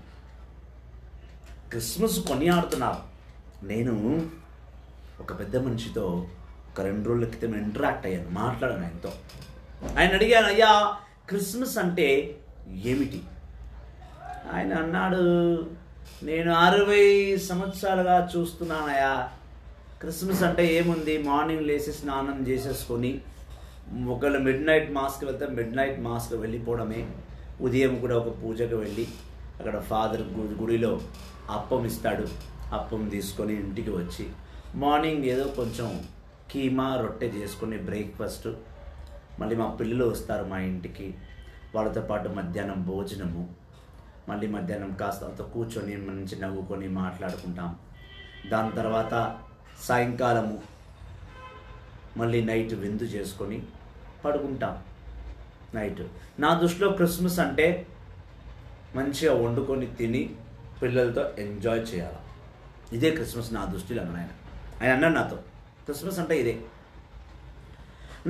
క్రిస్మస్ కొనియాడుతున్నారు. నేను ఒక పెద్ద మనిషితో ఒక 2 రోజుల క్రితం ఇంటరాక్ట్ అయ్యాను, మాట్లాడాను ఆయనతో. ఆయన అడిగాను, అయ్యా క్రిస్మస్ అంటే ఏమిటి? ఆయన అన్నాడు, నేను 60 సంవత్సరాలుగా చూస్తున్నానయ్యా, క్రిస్మస్ అంటే ఏముంది, మార్నింగ్ లేచి స్నానం చేసేసుకొని ఒకళ్ళు మిడ్నైట్ మాస్కి వెళ్తే మిడ్నైట్ మాస్కి వెళ్ళిపోవడమే, ఉదయం కూడా ఒక పూజకు వెళ్ళి అక్కడ ఫాదర్ గుడిలో అప్పం ఇస్తాడు, అప్పం తీసుకొని ఇంటికి వచ్చి మార్నింగ్ ఏదో కొంచెం కీమా రొట్టె చేసుకొని బ్రేక్ఫాస్ట్, మళ్ళీ మా పిల్లలు వస్తారు మా ఇంటికి, వాళ్ళతో పాటు మధ్యాహ్నం భోజనము, మళ్ళీ మధ్యాహ్నం కాస్త కూర్చొని మంచి నవ్వుకొని మాట్లాడుకుంటాం. దాని తర్వాత సాయంకాలము మళ్ళీ నైట్ విందు చేసుకొని పడుకుంటాం. నైట్ నా దృష్టిలో క్రిస్మస్ అంటే మంచిగా వండుకొని తిని పిల్లలతో ఎంజాయ్ చేయాలి. ఇదే క్రిస్మస్ నా దృష్టిలో అన్నాడు ఆయన అన్నాడు నాతో, క్రిస్మస్ అంటే ఇదే.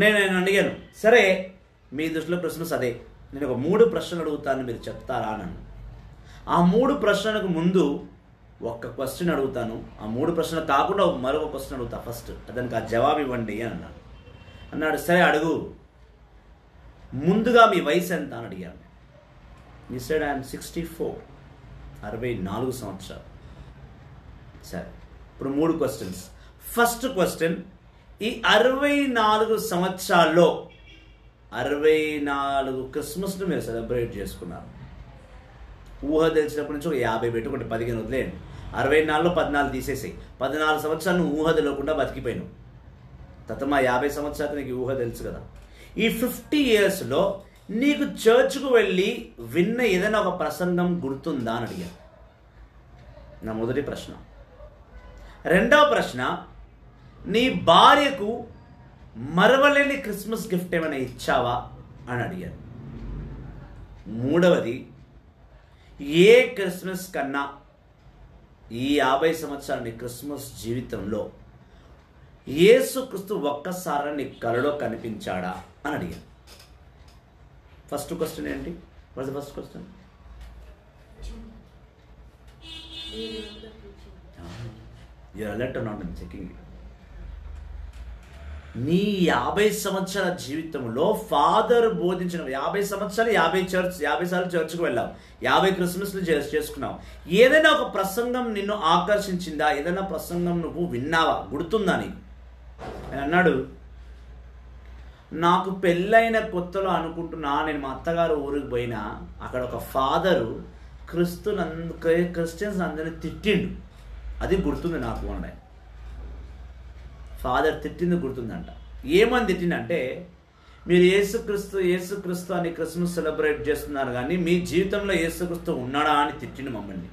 నేను అడిగాను, సరే మీ దృష్టిలో క్రిస్మస్ అదే, నేను ఒక 3 ప్రశ్నలు అడుగుతాను, మీరు చెప్తారా అన్నాను. ఆ 3 ప్రశ్నలకు ముందు ఒక్క క్వశ్చన్ అడుగుతాను, ఆ 3 ప్రశ్నలు కాకుండా మరొక క్వశ్చన్ అడుగుతా ఫస్ట్, దానికి ఆ జవాబు ఇవ్వండి అని అన్నాడు. సరే అడుగు, ముందుగా మీ వయసు ఎంత అని అడిగాను. ఈ సైడ్ ఐఎమ్ 64, 64 సంవత్సరాలు. సరే ఇప్పుడు 3 క్వశ్చన్స్. ఫస్ట్ క్వశ్చన్, ఈ 64 సంవత్సరాల్లో 64 క్రిస్మస్ను మీరు సెలబ్రేట్ చేసుకున్నారు. ఊహ తెలిసినప్పటి నుంచి ఒక 50 పెట్టుకుంటే 15 వదిలేయండి, 64లో 14 తీసేసాయి, 14 సంవత్సరాలు ఊహ తెలియకుండా బతికిపోయాను. తర్వాత మా 50 సంవత్సరాలు నీకు ఊహ తెలుసు కదా. ఈ 50 ఇయర్స్లో నీకు చర్చ్కు వెళ్ళి విన్న ఏదైనా ఒక ప్రసంగం గుర్తుందా అని అడిగాను. నా మొదటి ప్రశ్న. రెండవ ప్రశ్న, నీ భార్యకు మరవలేని క్రిస్మస్ గిఫ్ట్ ఏమైనా ఇచ్చావా అని అడిగాను. మూడవది, ఏ క్రిస్మస్ కన్నా ఈ 50 సంవత్సరాల నీ క్రిస్మస్ జీవితంలో యేసుక్రీస్తు ఒక్కసారి నీ కలలో కనిపించాడా అని అడిగాను. ఫస్ట్ క్వశ్చన్ ఏంటి? What is the first question? You are alert or not? I'm checking. నీ 50 సంవత్సరాల జీవితంలో ఫాదర్ బోధించిన 50 సంవత్సరాలు 50 సార్లు చర్చ్కి వెళ్ళాం, 50 క్రిస్మస్లు చేసుకున్నావు. ఏదైనా ఒక ప్రసంగం నిన్ను ఆకర్షించిందా? ఏదైనా ప్రసంగం నువ్వు విన్నావా? గుర్తుందా నీకు? ఆయన అన్నాడు, నాకు పెళ్ళైన కొత్తలో అనుకుంటున్నా, నేను మా అత్తగారు ఊరికి పోయినా అక్కడ ఒక ఫాదరు క్రిస్టియన్స్ అందరినీ తిట్టిండు, అది గుర్తుంది నాకు అన్నాడు. ఫాదర్ తిట్టింది గుర్తుందంట. ఏమని తిట్టిందంటే, మీరు యేసుక్రీస్తు అని క్రిస్మస్ సెలబ్రేట్ చేస్తున్నారు, కానీ మీ జీవితంలో యేసుక్రీస్తు ఉన్నాడా అని తిట్టిండు మమ్మల్ని.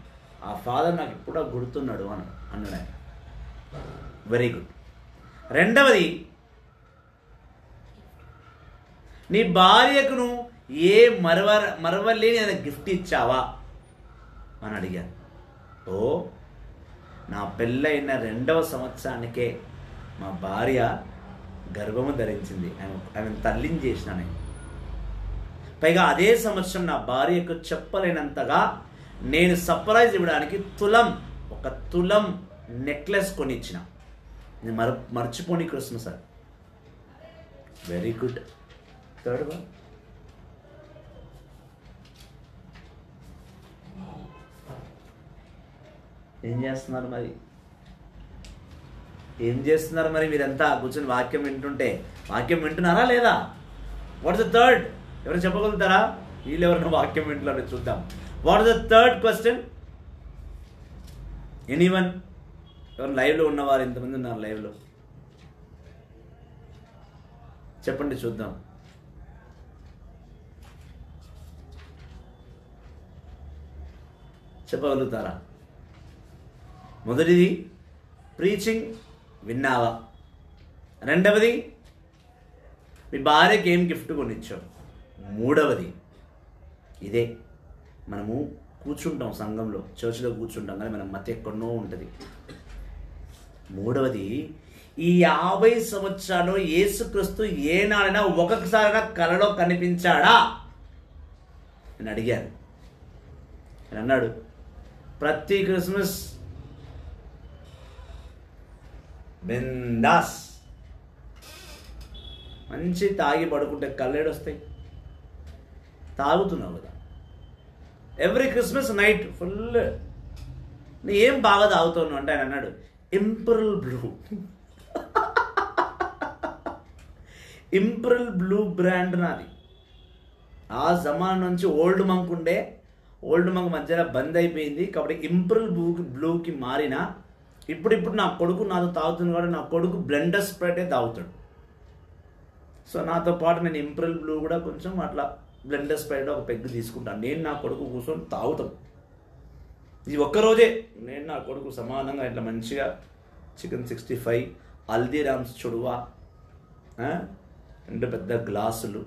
ఆ ఫాదర్ నాకు ఇప్పుడు గుర్తున్నాడు అన్నాడు ఆయన. Very good. రెండవది, నీ భార్యకు నువ్వు ఏ మరవలేని ఏదైనా గిఫ్ట్ ఇచ్చావా అని అడిగాను. ఓ, నా పెళ్ళైన 2వ సంవత్సరానికే మా భార్య గర్భము ధరించింది. ఆమె తల్లిని చేసిన నేను. పైగా అదే సంవత్సరం నా భార్యకు చెప్పలేనంతగా నేను సర్ప్రైజ్ ఇవ్వడానికి ఒక తులం నెక్లెస్ కొనిచ్చిన. నేను మర్చిపోని క్రిస్మస్ అది. Very good. థర్డ్ వన్, ఏం చేస్తున్నారు మరి మీరంతా కూర్చొని వాక్యం వింటున్నారా లేదా? What is the third? ఎవరు చెప్పగలుగుతారా? వీళ్ళు ఎవరైనా వాక్యం వింటున్నారో చూద్దాం. What is the third question? Anyone? ఎవరు లైవ్లో ఉన్నవారు? ఇంతమంది ఉన్నారు లైవ్లో, చెప్పండి చూద్దాం. చెప్పగలుగుతారా? మొదటిది ప్రీచింగ్ విన్నావా? రెండవది మీ భార్యకి ఏం గిఫ్ట్ కొనిచ్చావు? మూడవది ఇదే, మనము కూర్చుంటాం సంఘంలో, చర్చిలో కూర్చుంటాం కానీ మన మధ్య ఎక్కడో ఉంటుంది. మూడవది, ఈ 50 సంవత్సరాలు యేసుక్రీస్తు ఏనాడైనా ఒక్కొక్కసారైనా కలలో కనిపించాడా అని అడిగాను. అని అన్నాడు, ప్రతి క్రిస్మస్ బిందాస్ మంచి తాగి పడుకుంటే కళ్ళేడు వస్తాయి. తాగుతున్నావు కదా ఎవ్రీ క్రిస్మస్ నైట్ ఫుల్. నీ ఏం బాగా తాగుతావు అంటే ఆయన అన్నాడు, ఇంపరల్ బ్లూ బ్రాండ్ నాది. ఆ జమాన్ నుంచి ఓల్డ్ మంక్ మధ్యలో బంద్ అయిపోయింది కాబట్టి ఇంపరల్ బ్లూకి మారిన. ఇప్పుడు నా కొడుకు నాతో తాగుతుంది కాబట్టి నా కొడుకు బ్లెండర్ స్ప్రైటే తాగుతాడు. సో నాతో పాటు నేను ఇంపరల్ బ్లూ కూడా కొంచెం అట్లా బ్లెండర్ స్ప్రైట్ ఒక పెగ్గు తీసుకుంటాను. నేను నా కొడుకు కూర్చొని తాగుతాం. ఇది ఒక్కరోజే నేను నా కొడుకు సమానంగా ఇట్లా మంచిగా చికెన్ 65, హల్దీరామ్స్ చుడువా, 2 పెద్ద గ్లాసులు,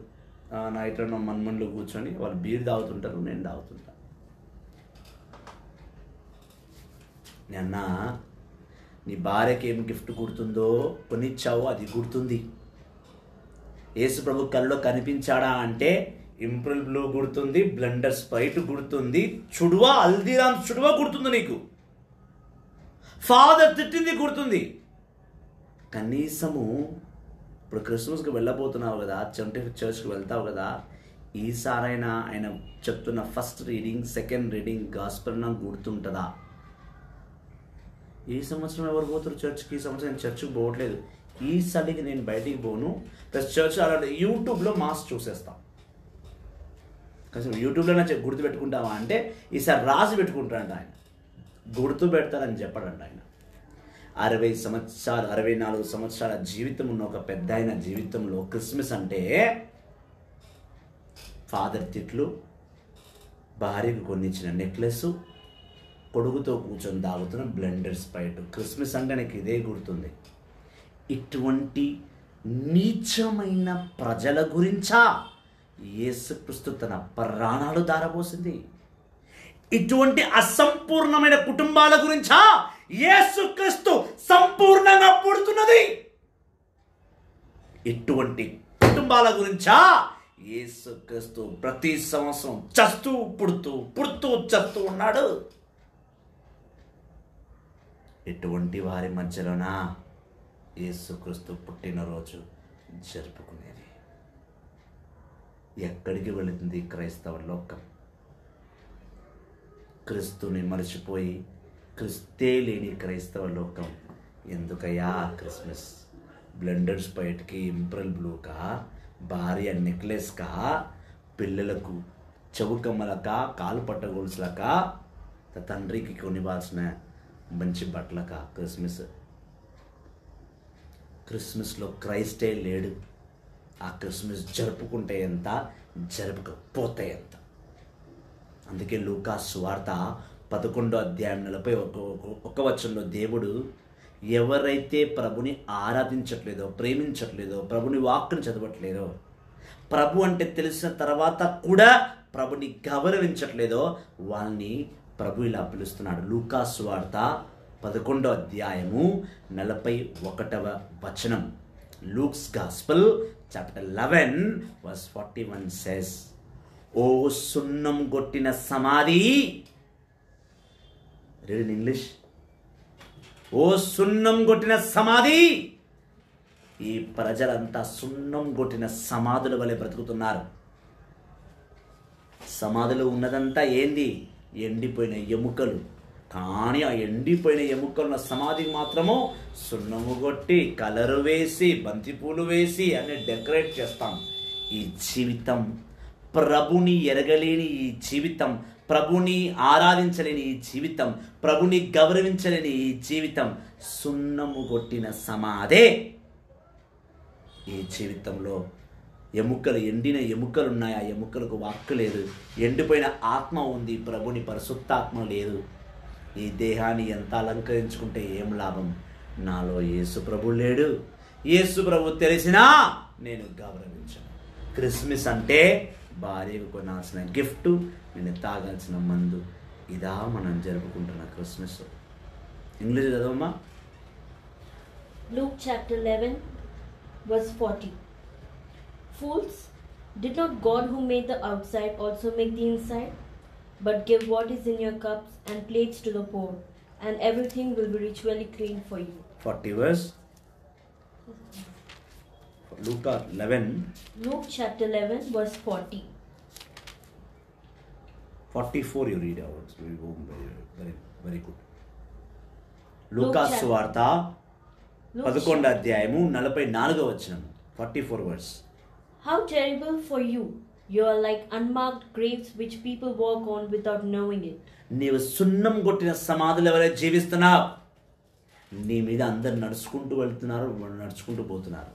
నా ఇట్లా మన్మన్లు కూర్చొని వాళ్ళు బీర్ తాగుతుంటారు, నేను తాగుతుంటాను. నేను నీ భార్యకి ఏం గిఫ్ట్ గుర్తుందో కొనిచ్చావో అది గుర్తుంది. యేసు ప్రభు కల్లో కనిపించాడా అంటే ఇంపరల్ బ్లూ గుర్తుంది, బ్లెండర్ స్ప్రైట్ గుర్తుంది, చుడువా హల్దీరామ్స్ చుడువా గుర్తుంది నీకు. ఫాదర్ తిట్టింది గుర్తుంది. కనీసము ఇప్పుడు క్రిస్మస్కి వెళ్ళబోతున్నావు కదా, చర్చ్కి వెళ్తావు కదా, ఈసారైనా ఆయన చెప్తున్న first reading, second reading gospel నాకు గుర్తుంటుందా? ఈ సంవత్సరం ఎవరు పోతారు చర్చ్కి? ఈ సంవత్సరం నేను చర్చ్కి పోవట్లేదు, ఈ సలికి నేను బయటికి పోను, ప్లస్ చర్చ్ అలాంటి యూట్యూబ్లో మాస్ చూసేస్తాం. కొంచెం యూట్యూబ్లోనే గుర్తు పెట్టుకుంటావా అంటే ఈసారి రాసి పెట్టుకుంటాడంట ఆయన. గుర్తు పెడతారని చెప్పడంట ఆయన. 64 సంవత్సరాల జీవితం ఉన్న ఒక పెద్ద ఆయన జీవితంలో క్రిస్మస్ అంటే ఫాదర్ తిట్లు, భార్యకు కొన్నిచ్చిన నెక్లెస్, కొడుకుతో కూర్చొని తాగుతున్న బ్లెండర్ స్ప్రైట్. క్రిస్మస్ అంటే నాకు ఇదే గుర్తుంది. ఇటువంటి నీచమైన ప్రజల గురించా యేసుక్రీస్తు తన ప్రాణాలు ధారపోసింది? ఇటువంటి అసంపూర్ణమైన కుటుంబాల గురించా యేసుక్రీస్తు సంపూర్ణంగా పుడుతున్నది? ఇటువంటి కుటుంబాల గురించా యేసుక్రీస్తు ప్రతి సంవత్సరం చస్తూ పుడుతూ చస్తూ ఉన్నాడు? ఇటువంటి వారి మధ్యలోన యేసుక్రీస్తు పుట్టినరోజు జరుపుకునేది. ఎక్కడికి వెళుతుంది క్రైస్తవ లోకం? క్రీస్తుని మర్చిపోయి క్రిస్తే లేని క్రైస్తవ లోకం ఎందుకయ్యా క్రిస్మస్? బ్లెండర్ స్ప్రైట్కి, ఇంపరల్ బ్లూకా, భార్య నెక్లెస్కా, పిల్లలకు చెవుకమ్మలకా, కాలు పట్టగొలుసులకా, తండ్రికి కొనివ్వాల్సిన మంచి బట్టలకా క్రిస్మస్? క్రిస్మస్లో క్రైస్టే లేడు. ఆ క్రిస్మస్ జరుపుకుంటే ఎంత, జరుపుకపోతే ఎంత? అందుకే లూకా సువార్త 11వ అధ్యాయం 41వ వచనంలో దేవుడు ఎవరైతే ప్రభుని ఆరాధించట్లేదో, ప్రేమించట్లేదో, ప్రభుని వాక్కుని చదవట్లేదో, ప్రభు అంటే తెలిసిన తర్వాత కూడా ప్రభుని గౌరవించట్లేదో వాళ్ళని ప్రభు ఇలా పిలుస్తున్నాడు. లూకా సువార్త 11వ అధ్యాయము 41వ Luke's gospel chapter 11 verse 41 says, ఓ సున్నం కొట్టిన సమాధి. Read in English. ఓ సున్నం కొట్టిన సమాధి. ఈ ప్రజలంతా సున్నం కొట్టిన సమాధుల వలె బ్రతుకుతున్నారు. సమాధులు ఉన్నదంతా ఏంది? ఎండిపోయిన ఎముకలు. కానీ ఆ ఎండిపోయిన ఎముకలున్న సమాధికి మాత్రము సున్నము కొట్టి కలరు వేసి బంతిపూలు వేసి అన్ని డెకరేట్ చేస్తాం. ఈ జీవితం ప్రభుని ఎరగలేని ఈ జీవితం, ప్రభుని ఆరాధించలేని ఈ జీవితం, ప్రభుని గౌరవించలేని ఈ జీవితం సున్నము కొట్టిన సమాధే. ఈ జీవితంలో ఎండిన ఎముకలు ఉన్నాయి. ఆ ఎముకలకు వాక్కు లేదు. ఎండిపోయిన ఆత్మ ఉంది, ప్రభుని పరిశుద్ధాత్మ లేదు. ఈ దేహాన్ని ఎంత అలంకరించుకుంటే ఏం లాభం? నాలో యేసు ప్రభు లేడు. యేసు ప్రభు తెలిసినా నేను గౌరవించను. క్రిస్మస్ అంటే భార్యకు కొనాల్సిన గిఫ్ట్, నేను తాగాల్సిన మందు. ఇదా మనం జరుపుకుంటున్న Christmas. English చదవమ్మా. Luke chapter 11 verse 40. Fools, did not God who made the outside also make the inside? But give what is in your cups and plates to the poor, and everything will be ritually cleaned for you. 40 verse. Luke 11. Luke chapter 11 verse 40. 44 you read out. Very, very good. లూకా సువార్త 11వ అధ్యాయము 44వ వచనం. 44 verse. How terrible for you! You are like unmarked graves which people walk on without knowing it. నీవు సున్నం కొట్టిన సమాధులు ఎవరై జీవిస్తున్నావు. నీ మీద అందరు నడుచుకుంటూ వెళ్తున్నారు, నడుచుకుంటూ పోతున్నారు.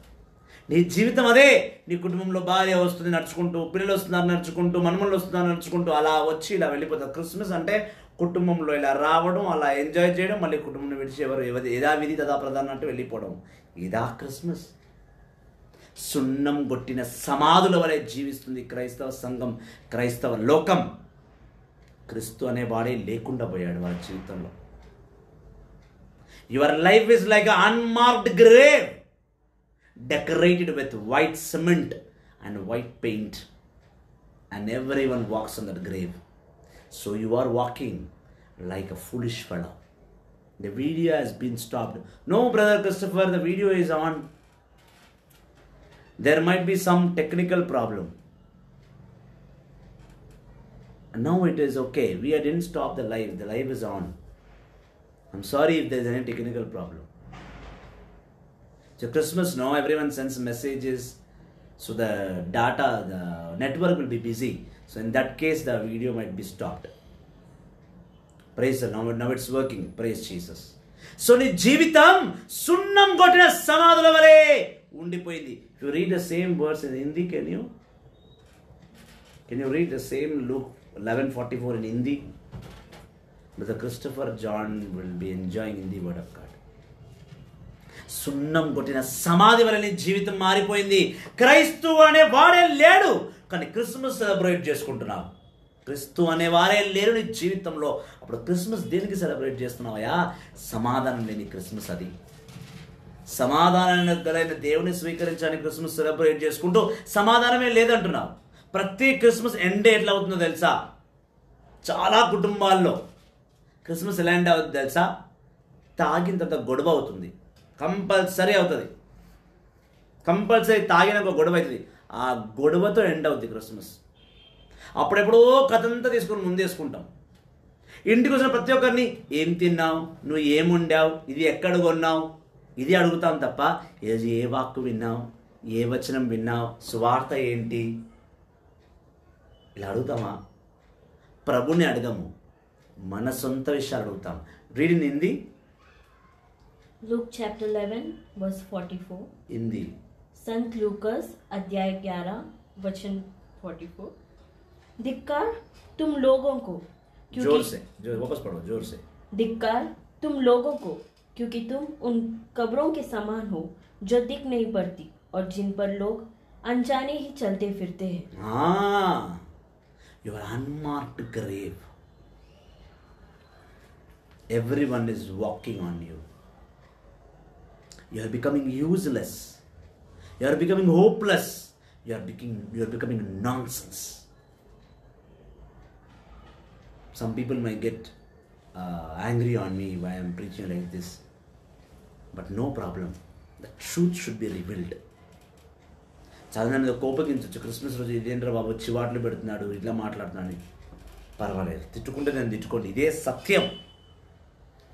నీ జీవితం అదే. నీ కుటుంబంలో భార్య వస్తుంది నడుచుకుంటూ, పిల్లలు వస్తున్నారు నడుచుకుంటూ, మనమలు వస్తున్నారు నడుచుకుంటూ, అలా వచ్చి ఇలా వెళ్ళిపోతారు. క్రిస్మస్ అంటే కుటుంబంలో ఇలా రావడం, అలా ఎంజాయ్ చేయడం, మళ్ళీ కుటుంబం విడిచి ఎవరు యథావిధి తదా ప్రధానం అంటూ వెళ్ళిపోవడం. ఇదా క్రిస్మస్. సున్నం కొట్టిన సమాధుల వలె జీవిస్తుంది క్రైస్తవ సంఘం, క్రైస్తవ లోకం. క్రీస్తు అనేవాడే లేకుండా పోయాడు వాళ్ళ జీవితంలో. Your life is like unmarked grave decorated with white cement and white paint, and everyone walks on that grave. So you are walking like a foolish fellow. The video has been stopped. No, brother Christopher, the video is on. There might be some technical problem. Now it is okay. We didn't stop the live. The live is on. I'm sorry if there's any technical problem. So Christmas now everyone sends messages. So the data, the network will be busy. So in that case the video might be stopped. Praise the Lord. Now it's working. Praise Jesus. So నీ జీవితం సున్నం కొట్టిన సమాధుల వలె ఉండిపోయింది. If you read the same verse in Hindi, can you read the same Luke 11:44 in Hindi? Brother Christopher John will be enjoying in the word of God. సున్నం కొట్టిన సమాధి వలె నీ జీవితం మారిపోయింది. క్రైస్తవు అనే వాడే లేడు, కానీ క్రిస్మస్ సెలబ్రేట్ చేసుకుంటున్నావు. క్రీస్తు అనేవారే లేరు నీ జీవితంలో. అప్పుడు క్రిస్మస్ దేనికి సెలబ్రేట్ చేస్తున్నావా? సమాధానం లేని క్రిస్మస్ అది. సమాధానం గలైన దేవుని స్వీకరించడానికి క్రిస్మస్ సెలబ్రేట్ చేసుకుంటూ సమాధానమే లేదంటున్నావు. ప్రతి క్రిస్మస్ ఎండ్ ఎట్లా అవుతుందో తెలుసా? చాలా కుటుంబాల్లో క్రిస్మస్ ఎలా ఎండ్ అవుతుంది తెలుసా? తాగిన తర్వాత గొడవ అవుతుంది. కంపల్సరీ అవుతుంది. కంపల్సరీ తాగిన ఒక గొడవ అవుతుంది. ఆ గొడవతో ఎండ్ అవుతుంది క్రిస్మస్. అప్పుడెప్పుడో కథంతా తీసుకొని ముందేసుకుంటాం. ఇంటికి వచ్చిన ప్రతి ఒక్కరిని ఏం తిన్నావు, నువ్వు ఏం వండావు, ఇది ఎక్కడ కొన్నావు, ఇది అడుగుతాం తప్ప ఏ వాక్కు విన్నావు, ఏ వచనం విన్నావు, సువార్త ఏంటి, ఇలా అడుగుతామా? ప్రభుని అడగము, మన సొంత విషయాలు అడుగుతాం. Read in Hindi. Luke chapter 11 verse 44. Hindi. संत लूकस अध्याय 11 वचन 44. धिक्कार तुम लोगों को, जोर से, वापस पढ़ो, जोर से. धिक्कार तुम लोगों को, क्योंकि तुम उन कब्रों के समान हो जो दिख नहीं पड़ती और जिन पर लोग अनजाने ही चलते फिरते हैं। हाँ, your unmarked grave. Everyone is walking on you. You are becoming useless. You are becoming hopeless. You are becoming nonsense. Some people might get angry on me why I am preaching like this. But no problem. The truth should be revealed. చాలా మీద కోపగించవచ్చు. Christmas రోజు ఇదేంట్రా బాబు చివాట్లు పెడుతున్నాడు, ఇట్లా మాట్లాడుతున్నాడు. పర్వాలేదు, తిట్టుకుంటే నేను తిట్టుకోండి, ఇదే సత్యం.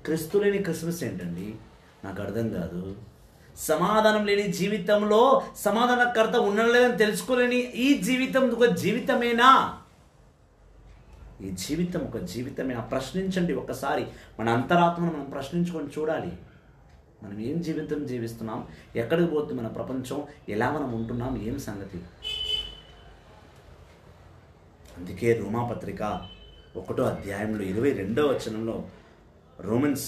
క్రీస్తు లేని క్రిస్మస్ ఏంటండి? నాకు అర్థం కాదు. సమాధానం లేని జీవితంలో సమాధానకర్త ఉండలేదని తెలుసుకోలేని ఈ జీవితం ఒక జీవితమేనా? ఈ జీవితం ఒక జీవితమేనా? ప్రశ్నించండి ఒకసారి. మన అంతరాత్మను మనం ప్రశ్నించుకొని చూడాలి. మనం ఏం జీవితం జీవిస్తున్నాం, ఎక్కడికి పోతుంది మన ప్రపంచం, ఎలా మనం ఉంటున్నాం, ఏం సంగతి. అందుకే రోమాపత్రిక 1వ అధ్యాయంలో 22వ వచనంలో, రోమన్స్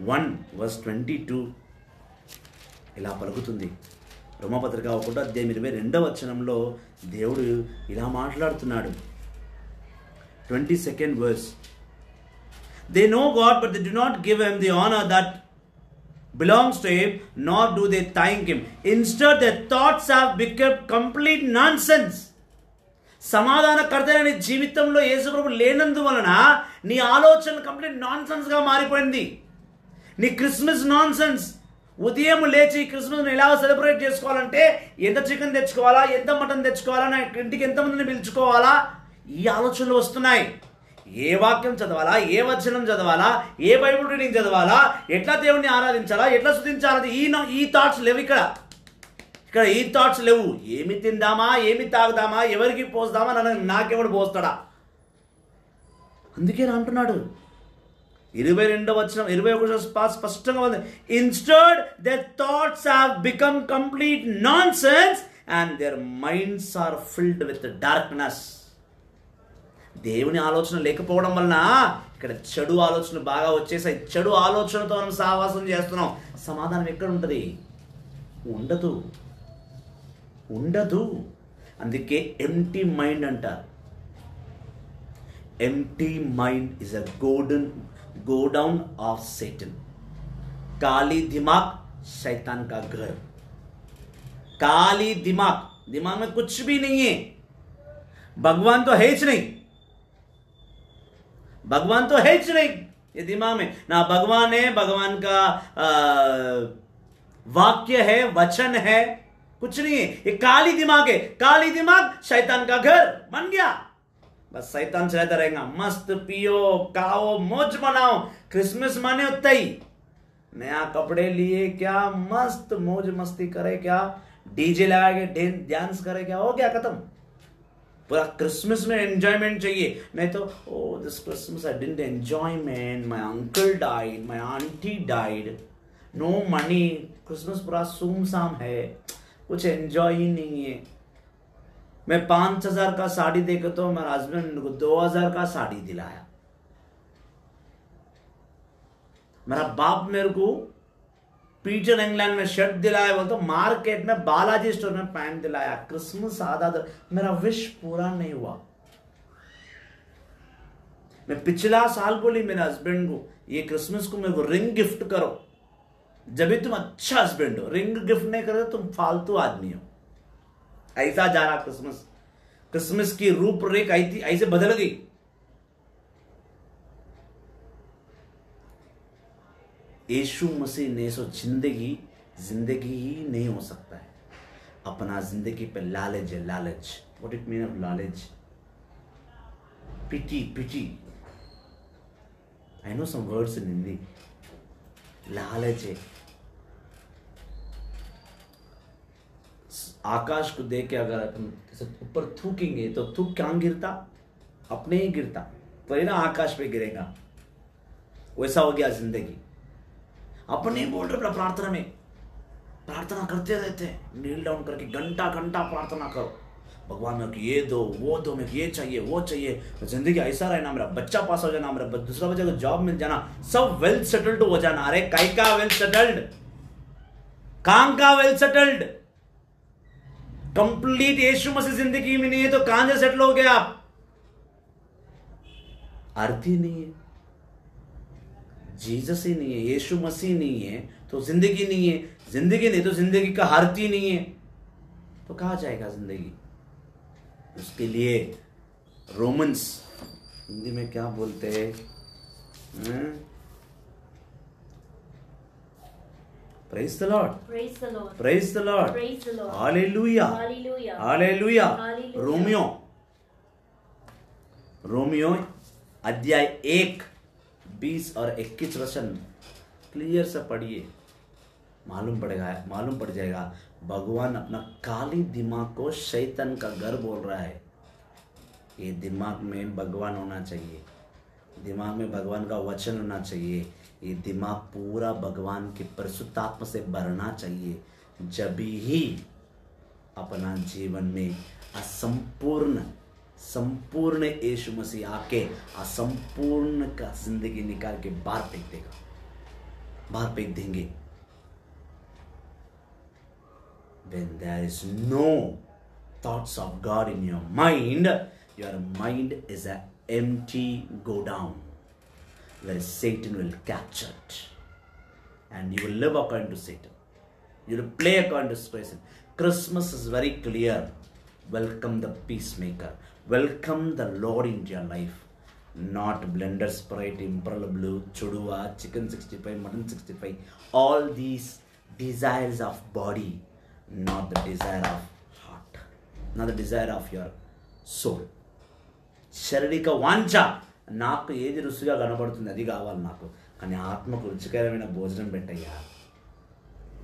1:22 ఇలా పలుకుతుంది. రోమాపత్రిక 1వ అధ్యాయం 22వ వచనంలో దేవుడు ఇలా మాట్లాడుతున్నాడు. 22nd verse. They know God, but they do not give him the honor that belongs to him, nor do they thank him. Instead, their thoughts have become complete nonsense. సమాధానకర్తైన జీవితంలో యేసుప్రభు లేనందువలన నీ ఆలోచన కంప్లీట్ నాన్సెన్స్ గా మారిపోయింది. నీ Christmas nonsense. ఉదయం లేచి క్రిస్మస్ని ఎలా సెలబ్రేట్ చేసుకోవాలంటే ఎంత చికెన్ తెచ్చుకోవాలా, ఎంత మటన్ తెచ్చుకోవాలా, నా ఇంటికి ఎంతమందిని పిలుచుకోవాలా, ఈ ఆలోచనలు వస్తున్నాయి. ఏ వాక్యం చదవాలా, ఏ వచనం చదవాలా, ఏ బైబిల్ రీడింగ్ చదవాలా, ఎట్లా దేవుడిని ఆరాధించాలా, ఎట్లా స్తుతించాలా, ఈ థాట్స్ లేవు. ఇక్కడ ఈ థాట్స్ లేవు. ఏమి తిందామా, ఏమి తాగుదామా, ఎవరికి పోస్తామా, నాకెవడు పోస్తాడా? అందుకే అంటున్నాడు 22వ వచనం 21వ స్పష్టంగా ఉంది. Instead their thoughts have become complete nonsense and their minds are filled with darkness. దేవుని ఆలోచన లేకపోవడం వలన ఇక్కడ చెడు ఆలోచనలు బాగా వచ్చేసాయి. చెడు ఆలోచనతో మనం సహవాసం చేస్తున్నాం. సమాధానం ఎక్కడ ఉంటుంది? ఉండదు. అందుకే ఎంప్టీ మైండ్ అంటారు. Empty mind is a godown of Satan. काली दिमाग शैतान का घर. काली दिमाग में कुछ भी नहीं है. भगवान तो है ही नहीं ये दिमाग में. ना भगवान है, भगवान का वाक्य है, वचन है, कुछ नहीं है. ये काली दिमाग है. काली दिमाग शैतान का घर बन गया. बस शैतान चलाता रहेगा. मस्त पियो, खाओ, मौज मनाओ. क्रिसमस माने होता ही नया कपड़े लिए, क्या मस्त मौज मस्ती करे, क्या डीजे लगा के डांस करे, क्या हो गया, खत्म. पूरा क्रिसमस में एंजॉयमेंट चाहिए. नहीं तो this Christmas I didn't enjoyment, my uncle died, my aunty died, no money. Christmas पूरा सुमसाम है, कुछ एंजॉय ही नहीं है. मैं 5,000 का साड़ी देकर तो मेरे हस्बैंड को 2,000 का साड़ी दिलाया. मेरा बाप मेरे को पीटर इंग्लैंड में शर्ट दिलाया, बोल तो मार्केट में बालाजी स्टोर में पैंट दिलाया. क्रिसमस आधा मेरा विश पूरा नहीं हुआ. मैं पिछला साल बोली मेरे हस्बैंड को, ये क्रिसमस को मेरे को रिंग गिफ्ट करो. जब भी तुम अच्छा हस्बैंड हो, रिंग गिफ्ट नहीं करो तुम फालतू आदमी हो. ऐसा जा रहा क्रिसमस की रूपरेखा ऐसे बदल गई. यीशु मसीह ने सो जिंदगी ही नहीं हो सकता है. अपना जिंदगी पे लालच है. लालच, व्हाट इट मीन ऑफ लालच? Pity. I know some words in Hindi. लालच है. आकाश को देख के अगर अपन ऊपर थूकेंगे तो थूक कहां गिरता? अपने ही गिरता, तो ना आकाश पे गिरेगा. वैसा हो गया जिंदगी. अपने बोल रहे प्रार्थना में प्रार्थना करते रहते हैं, नील डाउन करके घंटा प्रार्थना करो. भगवान मेरे को ये दो, वो दो, मेरे को ये चाहिए, वो चाहिए. जिंदगी ऐसा रहना, मेरा बच्चा पास हो जाना, मेरा दूसरा बच्चा को जॉब मिल जाना, सब वेल सेटल्ड हो जाना. अरे काई का वेल सेटल्ड? काम का वेल सेटल्ड? कंप्लीट यीशु मसीह जिंदगी में नहीं है तो कहां से सेटल हो गए आप? अर्थ ही नहीं है, जीसस ही नहीं है, यीशु मसीह नहीं है तो जिंदगी नहीं है, जिंदगी नहीं तो जिंदगी का अर्थ ही नहीं है, तो कहां जाएगा जिंदगी? उसके लिए रोमन्स, हिंदी में क्या बोलते हैं? Praise the Lord. Praise the Lord. Praise the Lord. Praise the Lord. Hallelujah. Hallelujah. Hallelujah. Hallelujah. Romeo अध्याय 1 20 और 21 वचन क्लियर से पढ़िए, मालूम पड़ जाएगा। भगवान अपना काली दिमाग को शैतान का घर बोल रहा है। ये दिमाग में भगवान होना चाहिए, दिमाग में भगवान का वचन होना चाहिए, ये दिमाग पूरा भगवान के परिशुद्धात्मा से भरना चाहिए। जब ही अपना जीवन में संपूर्ण यीशु मसीह आके असंपूर्ण का जिंदगी निकाल के बाहर फेंक देगा, बाहर फेंक देंगे। When there is no thoughts of God in your mind, your mind is an empty go down where Satan will capture it and you will live according to Satan, you will play according to Satan. Christmas is very clear. Welcome the peacemaker, welcome the Lord into your life, not Blender, Sprite, Imperial Blue, Chuduwa, Chicken 65, Mutton 65, all these desires of body, not the desire of heart, not the desire of your soul. శారీరక వాంఛ, నాకు ఏది రుచిగా కనబడుతుంది అది కావాలి నాకు, కానీ ఆత్మకు రుచికరమైన భోజనం పెట్టయ్యా.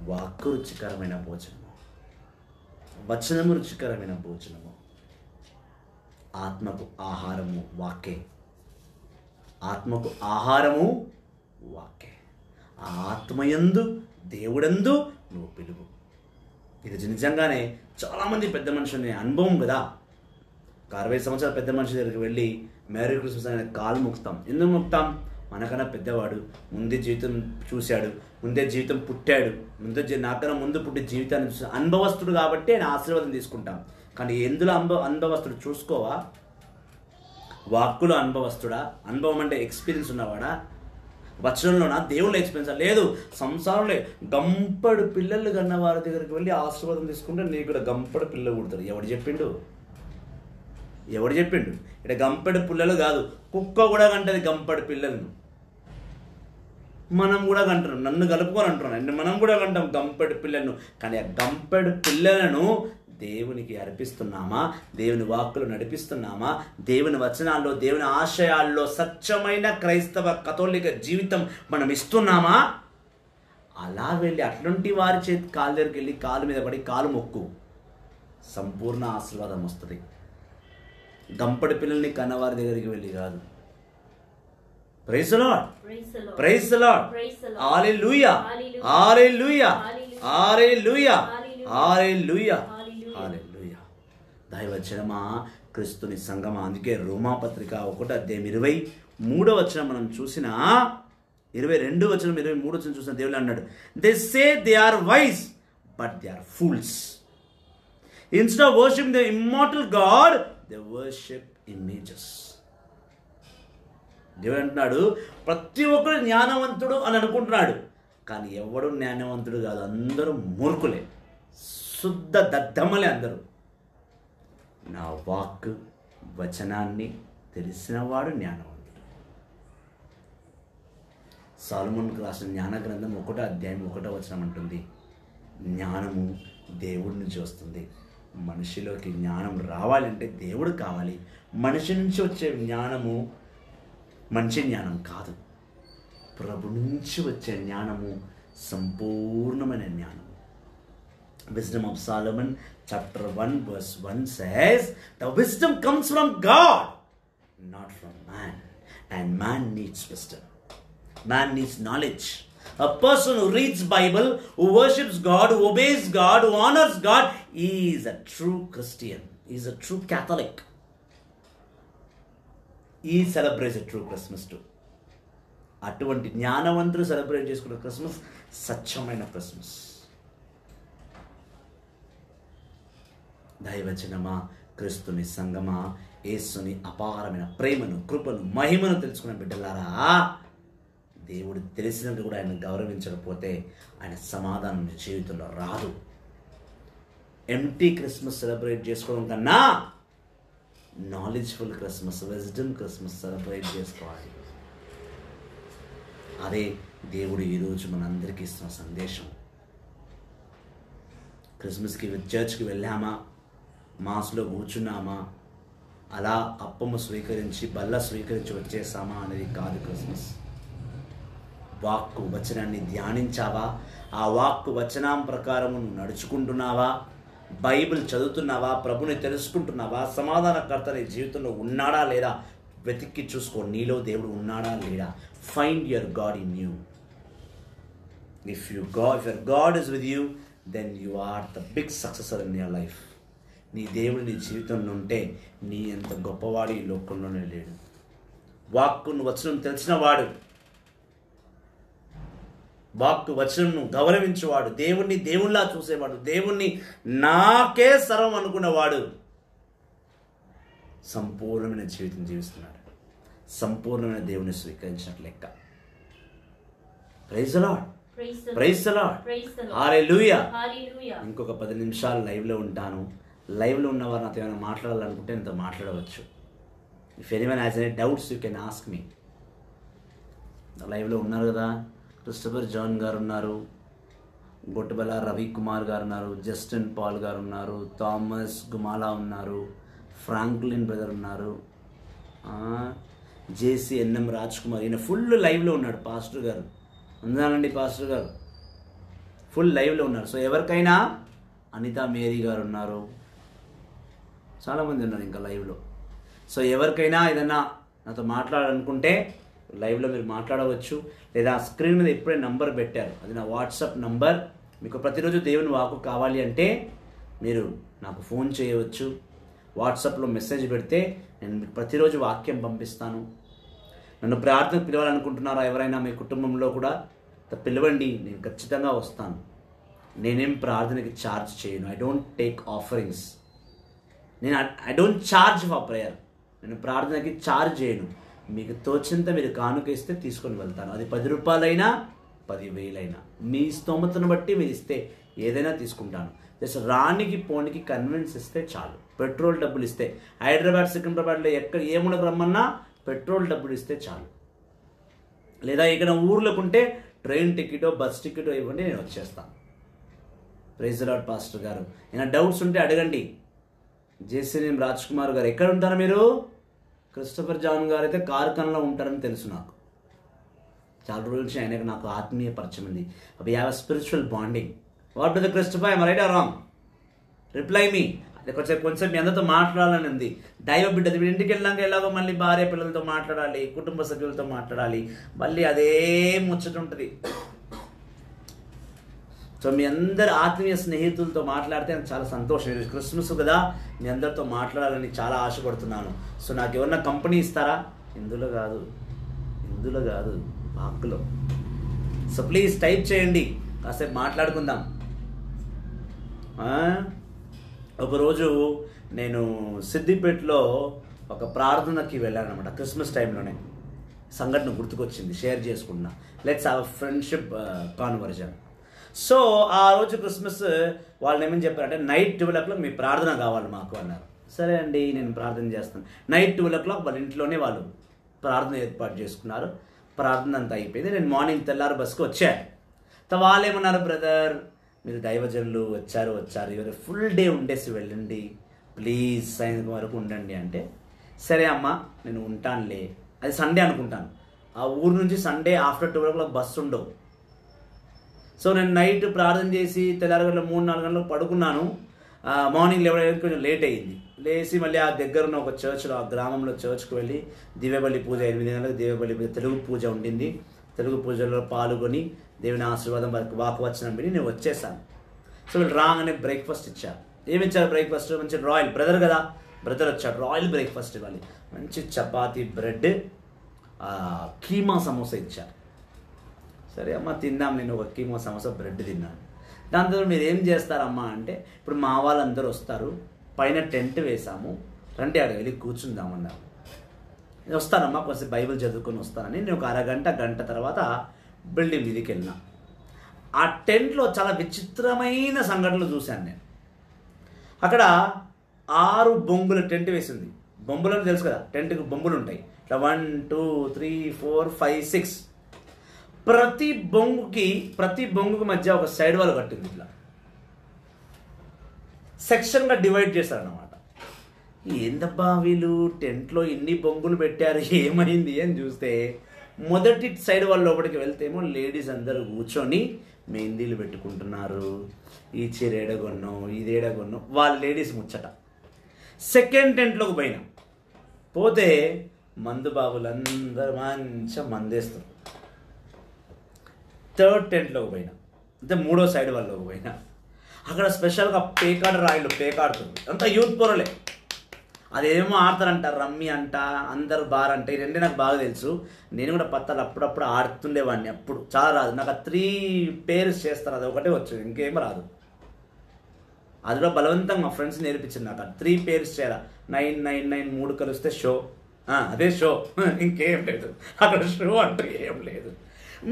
వాక్కు రుచికరమైన భోజనము, వచనము రుచికరమైన భోజనము, ఆత్మకు ఆహారము వాక్కే, ఆత్మకు ఆహారము వాక్కే. ఆ ఆత్మయందు దేవుడందు నువ్వు పిలువు. ఇది నిజంగానే చాలామంది పెద్ద మనుషులని అనుభవం కదా. 60 సంవత్సరాల పెద్ద మనిషి దగ్గరికి వెళ్ళి మేరీ క్రిస్మస్ అనే కాలు మొక్కుతాం. ఎందుకు మొక్కుతాం? మనకన్నా పెద్దవాడు, ముందే జీవితం చూశాడు, ముందే జీవితం పుట్టాడు, నాకన్నా ముందు పుట్టి జీవితాన్ని చూసి అనుభవస్తుడు కాబట్టి ఆయన ఆశీర్వాదం తీసుకుంటాం. కానీ ఎందులో అనుభవస్తుడు చూసుకోవా? వాక్కులో అనుభవస్తుడా? అనుభవం అంటే ఎక్స్పీరియన్స్ ఉన్నవాడా? వచనంలోనా? దేవుళ్ళ ఎక్స్పీరియన్స్ లేదు. సంసారంలో గంపడు పిల్లలు కన్న వారి దగ్గరికి వెళ్ళి ఆశీర్వాదం తీసుకుంటే నీకు కూడా గంపడు పిల్లలు పుడతారు. ఎవడు చెప్పిండు? ఇక్కడ గంపెడు పిల్లలు కాదు, కుక్క కూడా కంటది గంపెడు పిల్లలను. మనం కూడా కంటున్నాం, నన్ను కలుపుకొని అంటున్నాను, మనం కూడా కంటాం గంపెడు పిల్లలను. కానీ ఆ గంపెడు పిల్లలను దేవునికి అర్పిస్తున్నామా? దేవుని వాక్కులు నడిపిస్తున్నామా? దేవుని వచనాల్లో, దేవుని ఆశయాల్లో సత్యమైన క్రైస్తవ కథోలిక జీవితం మనం ఇస్తున్నామా? అలా వెళ్ళి అట్లాంటి వారి చేతి కాలు దగ్గరికి వెళ్ళి కాలు మీద పడి కాలు మొక్కు, సంపూర్ణ ఆశీర్వాదం వస్తుంది. గంపడి పిల్లల్ని కన్నవారి దగ్గరికి వెళ్ళి కాదు. Praise the Lord, praise the Lord, hallelujah, hallelujah, hallelujah, hallelujah, hallelujah. దైవజనమా, క్రీస్తుని సంగమా, అందుకే రోమాపత్రిక 1:23 మనం చూసిన 22 చూసిన దేవుడు అన్నాడు, they say they are wise but they are fools. Instead of worshipping the immortal God they worship images. దేవుడు అంటున్నాడు, ప్రతి ఒక్కరు జ్ఞానవంతుడు అని అనుకుంటున్నాడు, కానీ ఎవడు జ్ఞానవంతుడు కాదు, అందరూ మూర్ఖులే, శుద్ధ దద్దమ్మలే అందరూ. నా వాక్ వచనాన్ని తెలిసినవాడు జ్ఞానవంతుడు. సాలొమోనుకు రాసిన జ్ఞాన గ్రంథం 1:1 అంటుంది, జ్ఞానము దేవుడి నుంచి వస్తుంది. మనిషిలోకి జ్ఞానం రావాలంటే దేవుడు కావాలి. మనిషి నుంచి వచ్చే జ్ఞానము మంచి జ్ఞానం కాదు, ప్రభు నుంచి వచ్చే జ్ఞానము సంపూర్ణమైన జ్ఞానం. Wisdom of Solomon chapter 1:1 says, the wisdom comes from God, not from man, and man needs wisdom, man needs knowledge. A person who reads Bible, who worships God, who obeys God, who honors God, he is a true Christian. He is a true Catholic. He celebrates a true Christmas too. అటువంటి జ్ఞానవంతులు celebrate చేసుకున్న Christmas సత్యమైన Christmas. దైవజనమా, క్రీస్తుని సంగమా, యేసుని అపారమైన ప్రేమను, కృపను, మహిమను తెలుసుకున్న బిడ్డలారా, దేవుడు తెలిసినట్టు కూడా ఆయన గౌరవించకపోతే ఆయన సమాధానం మీ జీవితంలో రాదు. ఎంటీ క్రిస్మస్ సెలబ్రేట్ చేసుకోవడం కన్నా knowledgeful Christmas, wisdom Christmas celebrate చేసుకోవాలి. అదే దేవుడు ఈరోజు మనందరికీ ఇస్తున్న సందేశం. క్రిస్మస్కి చర్చ్కి వెళ్ళామా, మాస్లో కూర్చున్నామా, అలా అప్పము స్వీకరించి బల్ల స్వీకరించి వచ్చేసామా అనేది కాదు క్రిస్మస్. వాక్కు వచనాన్ని ధ్యానించావా, ఆ వాక్కు వచనం ప్రకారం నువ్వు నడుచుకుంటున్నావా, బైబిల్ చదువుతున్నావా, ప్రభుని తెలుసుకుంటున్నావా, సమాధానకర్త నీ జీవితంలో ఉన్నాడా లేదా వెతికి చూసుకో. నీలో దేవుడు ఉన్నాడా లేడా. Find your God in you. If your God is with you, then you are the big successor in your life. నీ దేవుడు నీ జీవితంలో ఉంటే నీ ఎంత గొప్పవాడు ఈ లోకంలోనే లేడు. వాక్కును వచనం తెలిసినవాడు, వాక్కు వచనంను గౌరవించేవాడు, దేవుణ్ణి దేవుళ్ళా చూసేవాడు, దేవుణ్ణి నాకే సర్వం అనుకున్నవాడు సంపూర్ణమైన జీవితం జీవిస్తున్నాడు. సంపూర్ణమైన దేవుని స్వీకరించినట్లు లెక్క. Praise the Lord. Praise the Lord. Hallelujah. ఇంకొక 10 నిమిషాలు లైవ్లో ఉంటాను. లైవ్లో ఉన్నవారు నాతో ఏమైనా మాట్లాడాలనుకుంటే నాతో మాట్లాడవచ్చు. If anyone has any doubts you can ask me. లైవ్లో ఉన్నారు కదా, క్రిస్టఫర్ జాన్ గారు ఉన్నారు, గొట్టుబల రవికుమార్ గారు ఉన్నారు, జస్టిన్ పాల్ గారు ఉన్నారు, థామస్ గుమాలా ఉన్నారు, ఫ్రాంక్లిన్ బ్రదర్ ఉన్నారు, జేసీ ఎన్ఎం రాజ్ కుమార్, ఈయన ఫుల్ లైవ్లో ఉన్నాడు. పాస్టర్ గారు ఉందానండి, పాస్టర్ గారు ఫుల్ లైవ్లో ఉన్నారు. సో ఎవరికైనా, అనితా మేరీ గారు ఉన్నారు, చాలామంది ఉన్నారు ఇంకా లైవ్లో. సో ఎవరికైనా ఏదైనా నాతో మాట్లాడాలనుకుంటే లైవ్లో మీరు మాట్లాడవచ్చు. లేదా స్క్రీన్ మీద ఎప్పుడే నంబర్ పెట్టారు, అది నా వాట్సాప్ నంబర్. మీకు ప్రతిరోజు దేవుని వాక్కు కావాలి అంటే మీరు నాకు ఫోన్ చేయవచ్చు. వాట్సాప్లో మెసేజ్ పెడితే నేను మీకు ప్రతిరోజు వాక్యం పంపిస్తాను. నన్ను ప్రార్థన పిలవాలనుకుంటున్నారా ఎవరైనా మీ కుటుంబంలో కూడా పిలవండి, నేను ఖచ్చితంగా వస్తాను. నేనేం ప్రార్థనకి ఛార్జ్ చేయను. I don't take offerings. I don't charge for prayer. నేను ప్రార్థనకి ఛార్జ్ చేయను. మీకు తోచినంత మీరు కానుక ఇస్తే తీసుకొని వెళ్తాను. అది 10 రూపాయలైనా 10,000 మీ స్తోమతను బట్టి మీరు ఇస్తే ఏదైనా తీసుకుంటాను. జస్ట్ రానికి పోనికి కన్విన్స్ ఇస్తే చాలు. పెట్రోల్ డబ్బులు ఇస్తే, హైదరాబాద్ సికింద్రాబాద్లో ఎక్కడ ఏముండకు రమ్మన్నా పెట్రోల్ డబ్బులు ఇస్తే చాలు. లేదా ఇక్కడ ఊర్లోకి ఉంటే ట్రైన్ టికెటో బస్ టికెటో ఇవ్వండి, నేను వచ్చేస్తాను. Praise the lord. పాస్టర్ గారు ఏమైనా డౌట్స్ ఉంటే అడగండి. జేసీఎం రాజ్ కుమార్ గారు ఎక్కడ ఉంటారు మీరు? క్రిస్టఫర్ జాన్ గారు అయితే కార్ఖానలో ఉంటారని తెలుసు నాకు. చాలా రోజుల నుంచి ఆయనకు నాకు ఆత్మీయ పరిచయం ఉంది. అవి have a spiritual bonding. What do the Christopher, I right or wrong? Reply me. అది కొంచెం మీ అందరితో మాట్లాడాలని ఉంది. దైవ బిడ్డ ఇంటికి వెళ్ళాక ఎలాగో మళ్ళీ భార్య పిల్లలతో మాట్లాడాలి, కుటుంబ సభ్యులతో మాట్లాడాలి, మళ్ళీ అదే ముచ్చట ఉంటుంది. సో మీ అందరు ఆత్మీయ స్నేహితులతో మాట్లాడితే నాకు చాలా సంతోషం. ఈరోజు క్రిస్మస్ కదా, మీ అందరితో మాట్లాడాలని చాలా ఆశపడుతున్నాను. సో నాకు ఎవరన్నా కంపెనీ ఇస్తారా? ఇందులో కాదు వాక్కులో. సో ప్లీజ్ టైప్ చేయండి, కాసేపు మాట్లాడుకుందాం. ఒకరోజు నేను సిద్దిపేటలో ఒక ప్రార్థనకి వెళ్ళాను అనమాట. క్రిస్మస్ టైంలోనే సంఘటన గుర్తుకొచ్చింది, షేర్ చేసుకున్నా. Let's have friendship conversation. So ఆ రోజు క్రిస్మస్ వాళ్ళు ఏమని చెప్పారంటే, నైట్ 12 o'clock మీ ప్రార్థన కావాలి మాకు అన్నారు. సరే అండి, నేను ప్రార్థన చేస్తాను. నైట్ 12 o'clock వాళ్ళ ఇంట్లోనే వాళ్ళు ప్రార్థన ఏర్పాటు చేసుకున్నారు. ప్రార్థన అంతా అయిపోయింది. నేను మార్నింగ్ తెల్లారు బస్కి వచ్చాను. వాళ్ళు ఏమన్నారు, బ్రదర్ మీరు దైవజనులు వచ్చారు ఇవాళ ఫుల్ డే ఉండేసి వెళ్ళండి, ప్లీజ్ సాయంత్రం వరకు ఉండండి అంటే, సరే అమ్మా నేను ఉంటానులే. అది సండే అనుకుంటాను. ఆ ఊరు నుంచి సండే ఆఫ్టర్ 12 o'clock బస్సు ఉండవు. సో నేను నైట్ ప్రార్థన చేసి తెల్లారగంటల 3-4 గంటలకు పడుకున్నాను. మార్నింగ్ లేవడానికి కొంచెం లేట్ అయ్యింది. లేచి మళ్ళీ ఆ దగ్గరున్న ఒక చర్చ్లో, ఆ గ్రామంలో చర్చ్కి వెళ్ళి దివ్యబలి పూజ 8 గంటలకు దివ్యబలి పూజ, తెలుగు పూజ ఉండింది. తెలుగు పూజలో పాల్గొని దేవుని ఆశీర్వాదం వరకు వాకువచనం విని నేను వచ్చేసాను. సో వీళ్ళు రాగానే బ్రేక్ఫాస్ట్ ఇచ్చారు. ఏమి ఇచ్చారు బ్రేక్ఫాస్ట్? మంచి రాయల్, బ్రదర్ కదా, బ్రదర్ వచ్చాడు, రాయల్ బ్రేక్ఫాస్ట్ ఇవ్వాలి. మంచి చపాతీ, బ్రెడ్, కీమా సమోసా ఇచ్చారు. సరే అమ్మ తిందాం. నేను ఒక కీమా సమోసా బ్రెడ్ తిన్నాను. దాంతో మీరు ఏం చేస్తారమ్మా అంటే, ఇప్పుడు మా వాళ్ళందరూ వస్తారు, పైన టెంట్ వేసాము, రండి ఆడ వెళ్ళి కూర్చుందామన్నారు. నేను వస్తానమ్మా, కొంచెం బైబిల్ చదువుకొని వస్తానని నేను ఒక అరగంట గంట తర్వాత బిల్డింగ్ మీదకి వెళ్ళినా. ఆ టెంట్లో చాలా విచిత్రమైన సంఘటనలు చూశాను నేను. అక్కడ 6 బొంగుల టెంట్ వేసింది. బొంబులను తెలుసు కదా, టెంట్కి బొంబులు ఉంటాయి ఇట్లా 1 2 3 4 5 6. ప్రతి బొంగుకి మధ్య ఒక సైడ్ వాల్ కట్టింది. ఇట్లా సెక్షన్గా డివైడ్ చేశారన్నమాట. ఏందబ్బా వీళ్ళు టెంట్లో ఇన్ని బొంగులు పెట్టారు, ఏమైంది అని చూస్తే మొదటి సైడ్ వాళ్ళ లోపలికి వెళ్తేమో లేడీస్ అందరూ కూర్చొని మెహందీలు పెట్టుకుంటున్నారు. ఈ చీర ఏడగొన్నో ఇది ఏడగొన్నో వాళ్ళ లేడీస్ ముచ్చట. సెకండ్ టెంట్లోకి పోతే మందు బాబులందరూ మంచిగా మందేస్తారు. థర్డ్ టెంట్లోకి పోయినా, అంటే 3వ సైడ్ వాళ్ళలోకి పోయినా, అక్కడ స్పెషల్గా పేకాడ రాయిలు పేకాడుతుంది. అంతా యూత్ పొరలే. అదేమో ఆడతారంట, రమ్మి అంట, అందరు బార్ అంట. ఈ రెండే నాకు బాగా తెలుసు. నేను కూడా పత్తాలు అప్పుడప్పుడు ఆడుతుండేవాడిని. అప్పుడు చాలా రాదు నాకు. 3 పేర్స్ చేస్తారు, అది ఒకటే వచ్చు, ఇంకేం రాదు. అది కూడా బలవంతంగా మా ఫ్రెండ్స్ నేర్పించింది నాకు. 3 పేర్స్ చేయాలి. 9 9 9 3 కలిస్తే షో, అదే షో, ఇంకేం లేదు అక్కడ. షో అంటూ ఏం లేదు.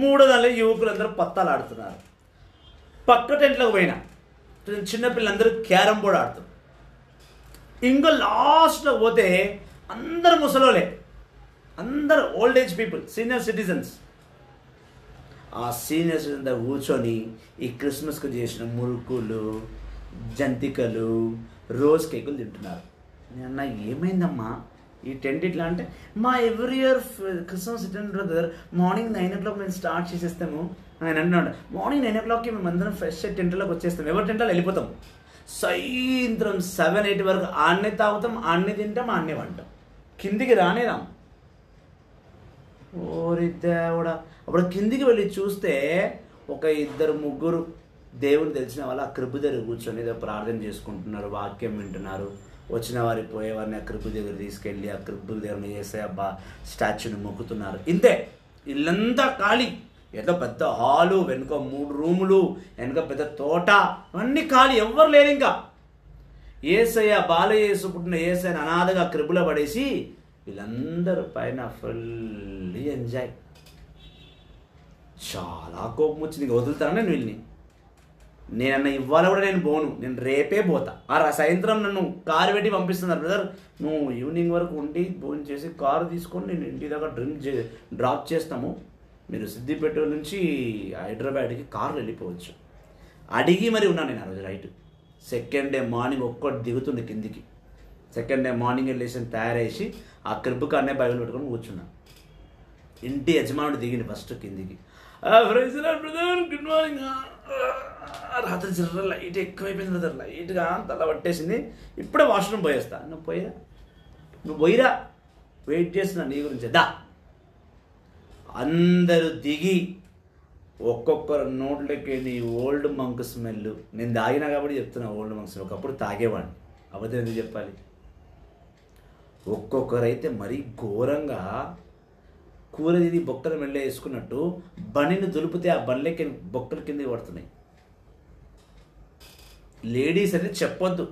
3వ దానిలో యువకులందరూ పత్తాలు ఆడుతున్నారు. పక్క టెంట్లోకి పోయినా చిన్నపిల్లలందరూ క్యారమ్ బోర్డ్ ఆడుతున్నారు. ఇంకో లాస్ట్లో పోతే అందరు ముసలోలే, అందరు old age people, senior citizens. ఆ సీనియర్ సిటిజన్ కూర్చొని ఈ క్రిస్మస్కి చేసిన మురుకులు, జంతికలు, రోజ్ కేకులు తింటున్నారు. నేను అన్నా ఏమైందమ్మా ఈ టెంట్ ఇట్లా అంటే, మా every year Christmas tent brother morning 9 o'clock మేము స్టార్ట్ చేసేస్తాము. ఆయన అంటున్నాడు మార్నింగ్ 9 o'clockకి మేము అందరం ఫ్రెష్ టెంట్లోకి వచ్చేస్తాం, ఎవరి టెంట్లో వెళ్ళిపోతాం. సాయంత్రం 7 8 వరకు ఆడనే తాగుతాం, ఆడనే తింటాం, ఆడనే వంటాం, కిందికి రానేదాం. ఓరి దేవుడా. అప్పుడు కిందికి వెళ్ళి చూస్తే ఒక 2 3 దేవుని తెలిసిన వాళ్ళు ఆ క్రిబు దగ్గర కూర్చొని ఏదో ప్రార్థన చేసుకుంటున్నారు, వాక్యం వింటున్నారు. వచ్చిన వారి పోయేవారిని ఆ క్రిబు దగ్గర తీసుకెళ్ళి ఆ క్రిబు దగ్గర చేసే అబ్బా స్టాచ్యూని మొక్కుతున్నారు. ఇంతే, ఇల్లంతా ఖాళీ. ఏదో పెద్ద హాలు, వెనుక 3 రూములు, వెనుక పెద్ద తోట, అన్నీ ఖాళీ, ఎవ్వరు లేరు. ఇంకా ఏసయ్య బాలయేసు పుట్టిన ఏసయ్యని అనాథగా క్రిబులో పడేసి వీళ్ళందరూ పైన ఫుల్ ఎంజాయ్. చాలా కోపం వచ్చింది. ఇంకా వదులుతాను నేను వీళ్ళని. నేనన్న ఇవాళ కూడా నేను పోను, నేను రేపే పోతా. సాయంత్రం నన్ను కారు పెట్టి పంపిస్తున్నారు, బ్రదర్ నువ్వు ఈవినింగ్ వరకు ఉండి భోజనం చేసి కారు తీసుకొని నేను ఇంటి దగ్గర డ్రాప్ చేస్తాము, మీరు సిద్దిపేట నుంచి హైదరాబాద్కి కార్లో వెళ్ళిపోవచ్చు. అడిగి మరి ఉన్నాను నేను ఆ రోజు రైట్. సెకండ్ డే మార్నింగ్ ఒక్కటి దిగుతుంది కిందికి. సెకండ్ డే మార్నింగ్ వెళ్ళేసి తయారేసి ఆ క్రిబ్ కాడనే బైబిల్ పెట్టుకొని కూర్చున్నా. ఇంటి యజమానుడు దిగింది ఫస్ట్ కిందికి. Brother good morning. రాత్రి జర్ర లైట్ ఎక్కువైపోయింది బ్రదర్, లైట్గా తల పట్టేసింది, ఇప్పుడే వాష్రూమ్ పోయేస్తా. నువ్వు పోయిరా, వెయిట్ చేస్తున్నా నీ గురించి దా. అందరూ దిగి ఒక్కొక్కరు నోట్లకి నీ ఓల్డ్ మంక్ స్మెల్. నేను తాగినా కాబట్టి చెప్తున్నా ఓల్డ్ మంక్ స్మెల్. ఒకప్పుడు తాగేవాడిని, అబద్ధం ఎందుకు చెప్పాలి. ఒక్కొక్కరైతే మరీ ఘోరంగా కూర తిని బొక్కలు మెల్ల వేసుకున్నట్టు బండిని దులిపితే ఆ బండ్లకి బొక్కల కింద పడుతున్నాయి. లేడీస్ అనేది చెప్పొద్దు.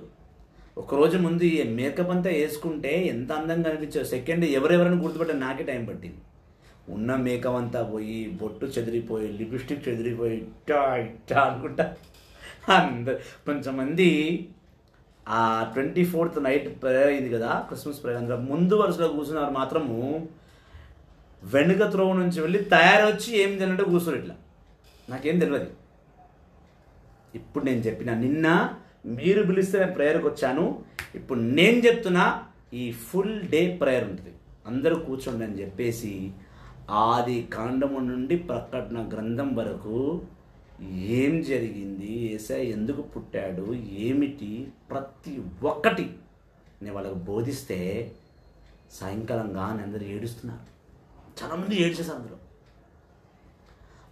ఒకరోజు ముందు ఈ మేకప్ అంతా వేసుకుంటే ఎంత అందంగా అనిపించావు. సెకండ్ ఎవరెవరైనా గుర్తుపట్టే నాకే టైం పట్టింది. ఉన్న మేకప్ అంతా పోయి, బొట్టు చెదిరిపోయి, లిప్స్టిక్ చెదిరిపోయి, ఇట్టా ఇట్టా అనుకుంటా అందరు. కొంచెంమంది ఆ 24th నైట్ ప్రేయర్ అయింది కదా, క్రిస్మస్ ప్రేయర్, అందులో ముందు వరుసలో కూర్చున్నారు మాత్రము వెనుక త్రోవ నుంచి వెళ్ళి తయారొచ్చి ఏం తిన్నట్టు కూర్చోరు. ఇట్లా నాకేం తెలియదు. ఇప్పుడు నేను చెప్పిన, నిన్న మీరు పిలిస్తే నేను ప్రేయర్కి వచ్చాను, ఇప్పుడు నేను చెప్తున్నా ఈ ఫుల్ డే ప్రేయర్ ఉంటుంది, అందరూ కూర్చోండి అని చెప్పేసి ఆది కాండము నుండి ప్రకటన గ్రంథం వరకు ఏం జరిగింది, యేసయ్య ఎందుకు పుట్టాడు, ఏమిటి, ప్రతి ఒక్కటి నేను వాళ్ళకు బోధిస్తే సాయంకాలం కానీ అందరూ ఏడుస్తున్నారు. చాలామంది ఏడ్చేసారు అందులో.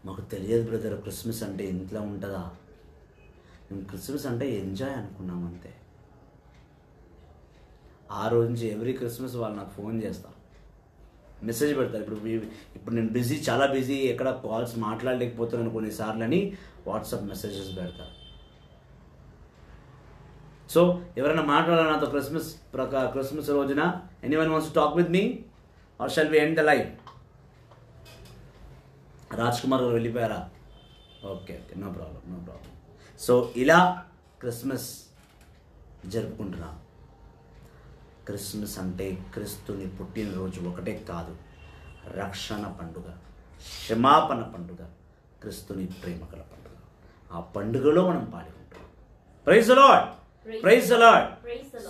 మాకు తెలియదు బ్రదర్ క్రిస్మస్ అంటే ఇంట్లో ఉంటుందా, మేము క్రిస్మస్ అంటే ఎంజాయ్ అనుకున్నాం అంతే. ఆ రోజు నుంచి ఎవ్రీ క్రిస్మస్ వాళ్ళు నాకు ఫోన్ చేస్తారు, మెసేజ్ పెడతారు. ఇప్పుడు నేను బిజీ, చాలా బిజీ, ఎక్కడ కాల్స్ మాట్లాడలేకపోతున్నాను కొన్నిసార్లు అని వాట్సాప్ మెసేజెస్ పెడతారు. సో ఎవరైనా మాట్లాడాలి నాతో క్రిస్మస్ రోజున? Anyone wants to talk with me or shall we end the live? Raj Kumar garu వెళ్ళిపోయారా? Okay, no problem. సో ఇలా క్రిస్మస్ జరుపుకుంటున్నాం. క్రిస్మస్ అంటే క్రీస్తుని పుట్టినరోజు ఒకటే కాదు, రక్షణ పండుగ, క్షమాపణ పండుగ, క్రీస్తుని ప్రేమకల పండుగ. ఆ పండుగలో మనం పాల్గొంటాం. Praise the Lord, praise the Lord.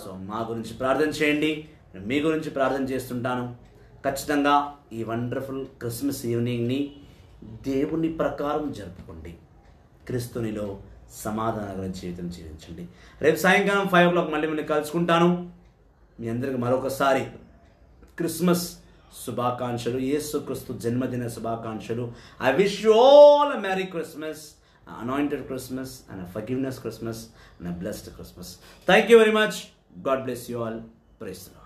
So మా గురించి ప్రార్థన చేయండి, నేను మీ గురించి ప్రార్థన చేస్తుంటాను. ఖచ్చితంగా ఈ వండర్ఫుల్ క్రిస్మస్ ఈవినింగ్ని దేవుని ప్రకారం జరుపుకోండి. క్రీస్తునిలో సమాధానకర జీవితం జీవించండి. రేపు సాయంకాలం 5 o'clock మళ్ళీ మిమ్మల్ని కలుసుకుంటాను. మీ అందరికి మరొకసారి క్రిస్మస్ శుభాకాంక్షలు, యేసుక్రీస్తు జన్మదిన శుభాకాంక్షలు. I wish you all a Merry Christmas, an anointed Christmas and a forgiveness Christmas and a blessed Christmas. Thank you very much. God bless you all. Praise the Lord.